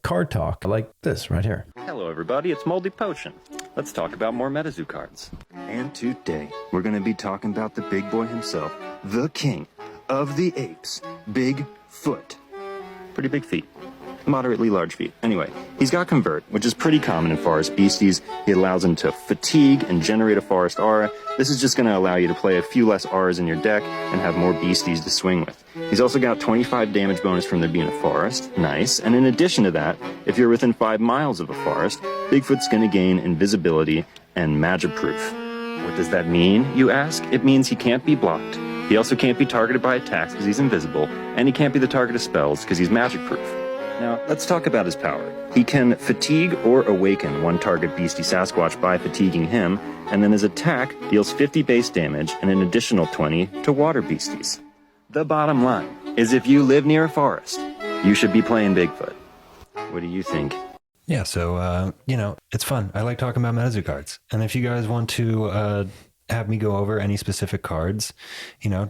card talk like this right here. Hello everybody, it's Moldy Potion. Let's talk about more MetaZoo cards. And today, we're going to be talking about the big boy himself, the king of the apes, Bigfoot. Pretty big feet. Moderately large feet. Anyway, he's got Convert, which is pretty common in forest beasties. It allows him to fatigue and generate a forest aura. This is just going to allow you to play a few less auras in your deck and have more beasties to swing with. He's also got 25 damage bonus from there being a forest. Nice. And in addition to that, if you're within 5 miles of a forest, Bigfoot's going to gain invisibility and magic-proof. What does that mean, you ask? It means he can't be blocked. He also can't be targeted by attacks because he's invisible, and he can't be the target of spells because he's magic-proof. Now, let's talk about his power. He can fatigue or awaken one target beastie Sasquatch by fatiguing him, and then his attack deals 50 base damage and an additional 20 to water beasties. The bottom line is if you live near a forest, you should be playing Bigfoot. What do you think? Yeah, so, it's fun. I like talking about MetaZoo cards. And if you guys want to have me go over any specific cards,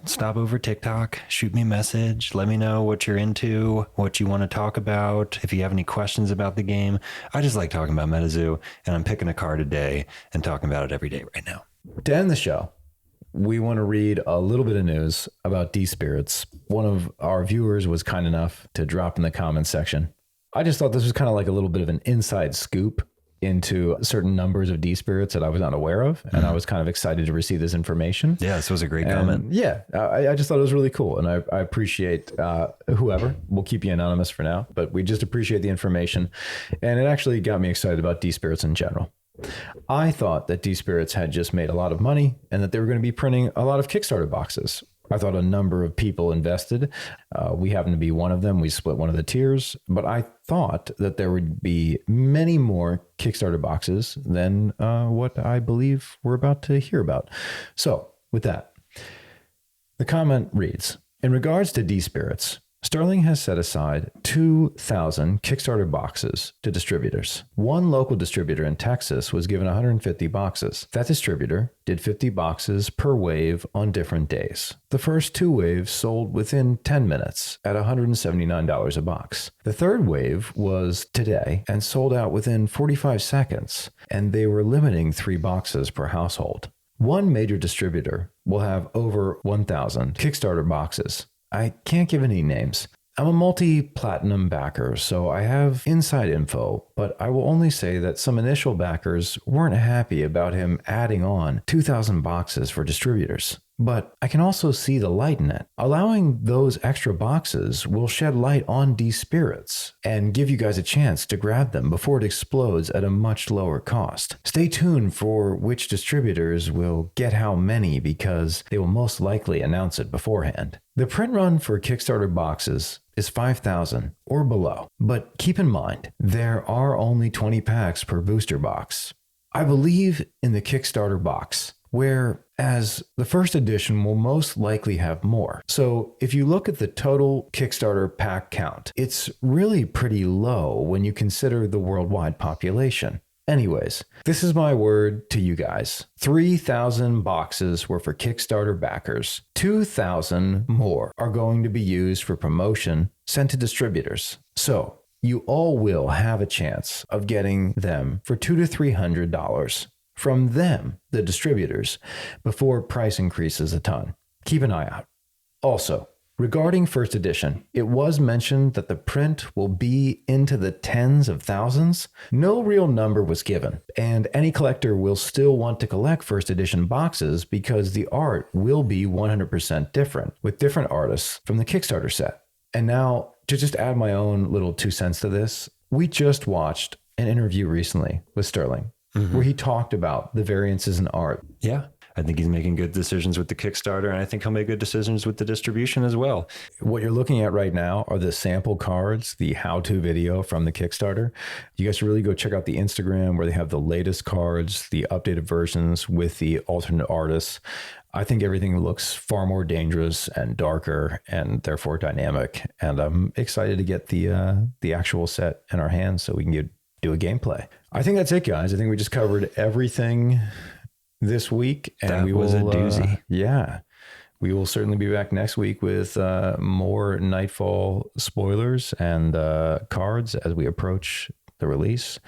stop over TikTok, shoot me a message, let me know what you're into, what you want to talk about, if you have any questions about the game. I just like talking about MetaZoo, and I'm picking a card a day and talking about it every day right now. To end the show, we want to read a little bit of news about D-Spirits. One of our viewers was kind enough to drop in the comments section. I just thought this was kind of like a little bit of an inside scoop into certain numbers of D-Spirits that I was not aware of. And I was kind of excited to receive this information. Yeah, this was a great comment. Yeah, I just thought it was really cool. And I appreciate whoever. We'll keep you anonymous for now, but we just appreciate the information. And it actually got me excited about D-Spirits in general. I thought that D-Spirits had just made a lot of money and that they were going to be printing a lot of KickStarter boxes. I thought a number of people invested. We happen to be one of them. We split one of the tiers, but I thought that there would be many more Kickstarter boxes than what I believe we're about to hear about. So with that, the comment reads, in regards to D-Spirits, Sterling has set aside 2,000 Kickstarter boxes to distributors. One local distributor in Texas was given 150 boxes. That distributor did 50 boxes per wave on different days. The first 2 waves sold within 10 minutes at $179 a box. The third wave was today and sold out within 45 seconds, and they were limiting 3 boxes per household. One major distributor will have over 1,000 Kickstarter boxes. I can't give any names. I'm a multi-platinum backer, so I have inside info, but I will only say that some initial backers weren't happy about him adding on 2,000 boxes for distributors. But I can also see the light in it. Allowing those extra boxes will shed light on D-Spirits and give you guys a chance to grab them before it explodes at a much lower cost. Stay tuned for which distributors will get how many because they will most likely announce it beforehand. The print run for Kickstarter boxes is 5,000 or below, but keep in mind, there are only 20 packs per booster box. I believe in the Kickstarter box, whereas the first edition will most likely have more. So if you look at the total Kickstarter pack count, it's really pretty low when you consider the worldwide population. Anyways, this is my word to you guys. 3,000 boxes were for Kickstarter backers. 2,000 more are going to be used for promotion sent to distributors. So you all will have a chance of getting them for $200 to $300 from them, the distributors, before price increases a ton. Keep an eye out. Also, regarding first edition, it was mentioned that the print will be into the tens of thousands. No real number was given, and any collector will still want to collect first edition boxes because the art will be 100% different with different artists from the Kickstarter set. And now, to just add my own little 2 cents to this, we just watched an interview recently with Sterling where he talked about the variances in art. Yeah. I think he's making good decisions with the Kickstarter, and I think he'll make good decisions with the distribution as well. What you're looking at right now are the sample cards, the how-to video from the Kickstarter. You guys should really go check out the Instagram where they have the latest cards, the updated versions with the alternate artists. I think everything looks far more dangerous and darker and therefore dynamic. And I'm excited to get the actual set in our hands so we can do a gameplay. I think that's it, guys. I think we just covered everything this week, and that we was will, a doozy. Yeah, we will certainly be back next week with more Nightfall spoilers and cards as we approach the release.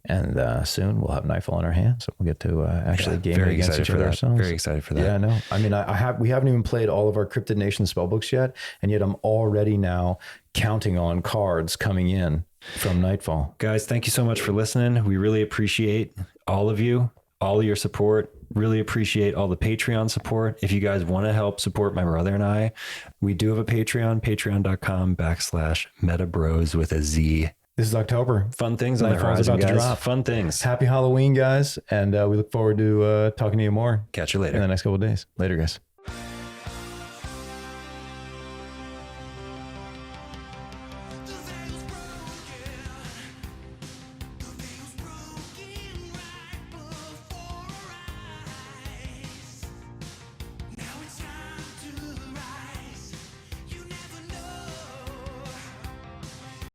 And soon we'll have Nightfall in our hands, so we'll get to actually game against each other ourselves. Very excited for that. Yeah, I know. I mean, we haven't even played all of our Cryptid Nation spellbooks yet, and yet I'm already now counting on cards coming in from Nightfall. Guys, thank you so much for listening. We really appreciate all of you, all of your support. Really appreciate all the Patreon support. If you guys want to help support my brother and I, we do have a Patreon, patreon.com/MetaBruZe with a Z. This is October. Fun things on the Nightfall's horizon, about to guys. drop. Fun things. Happy Halloween, guys. And we look forward to talking to you more Catch you later. in the next couple of days. Later, guys.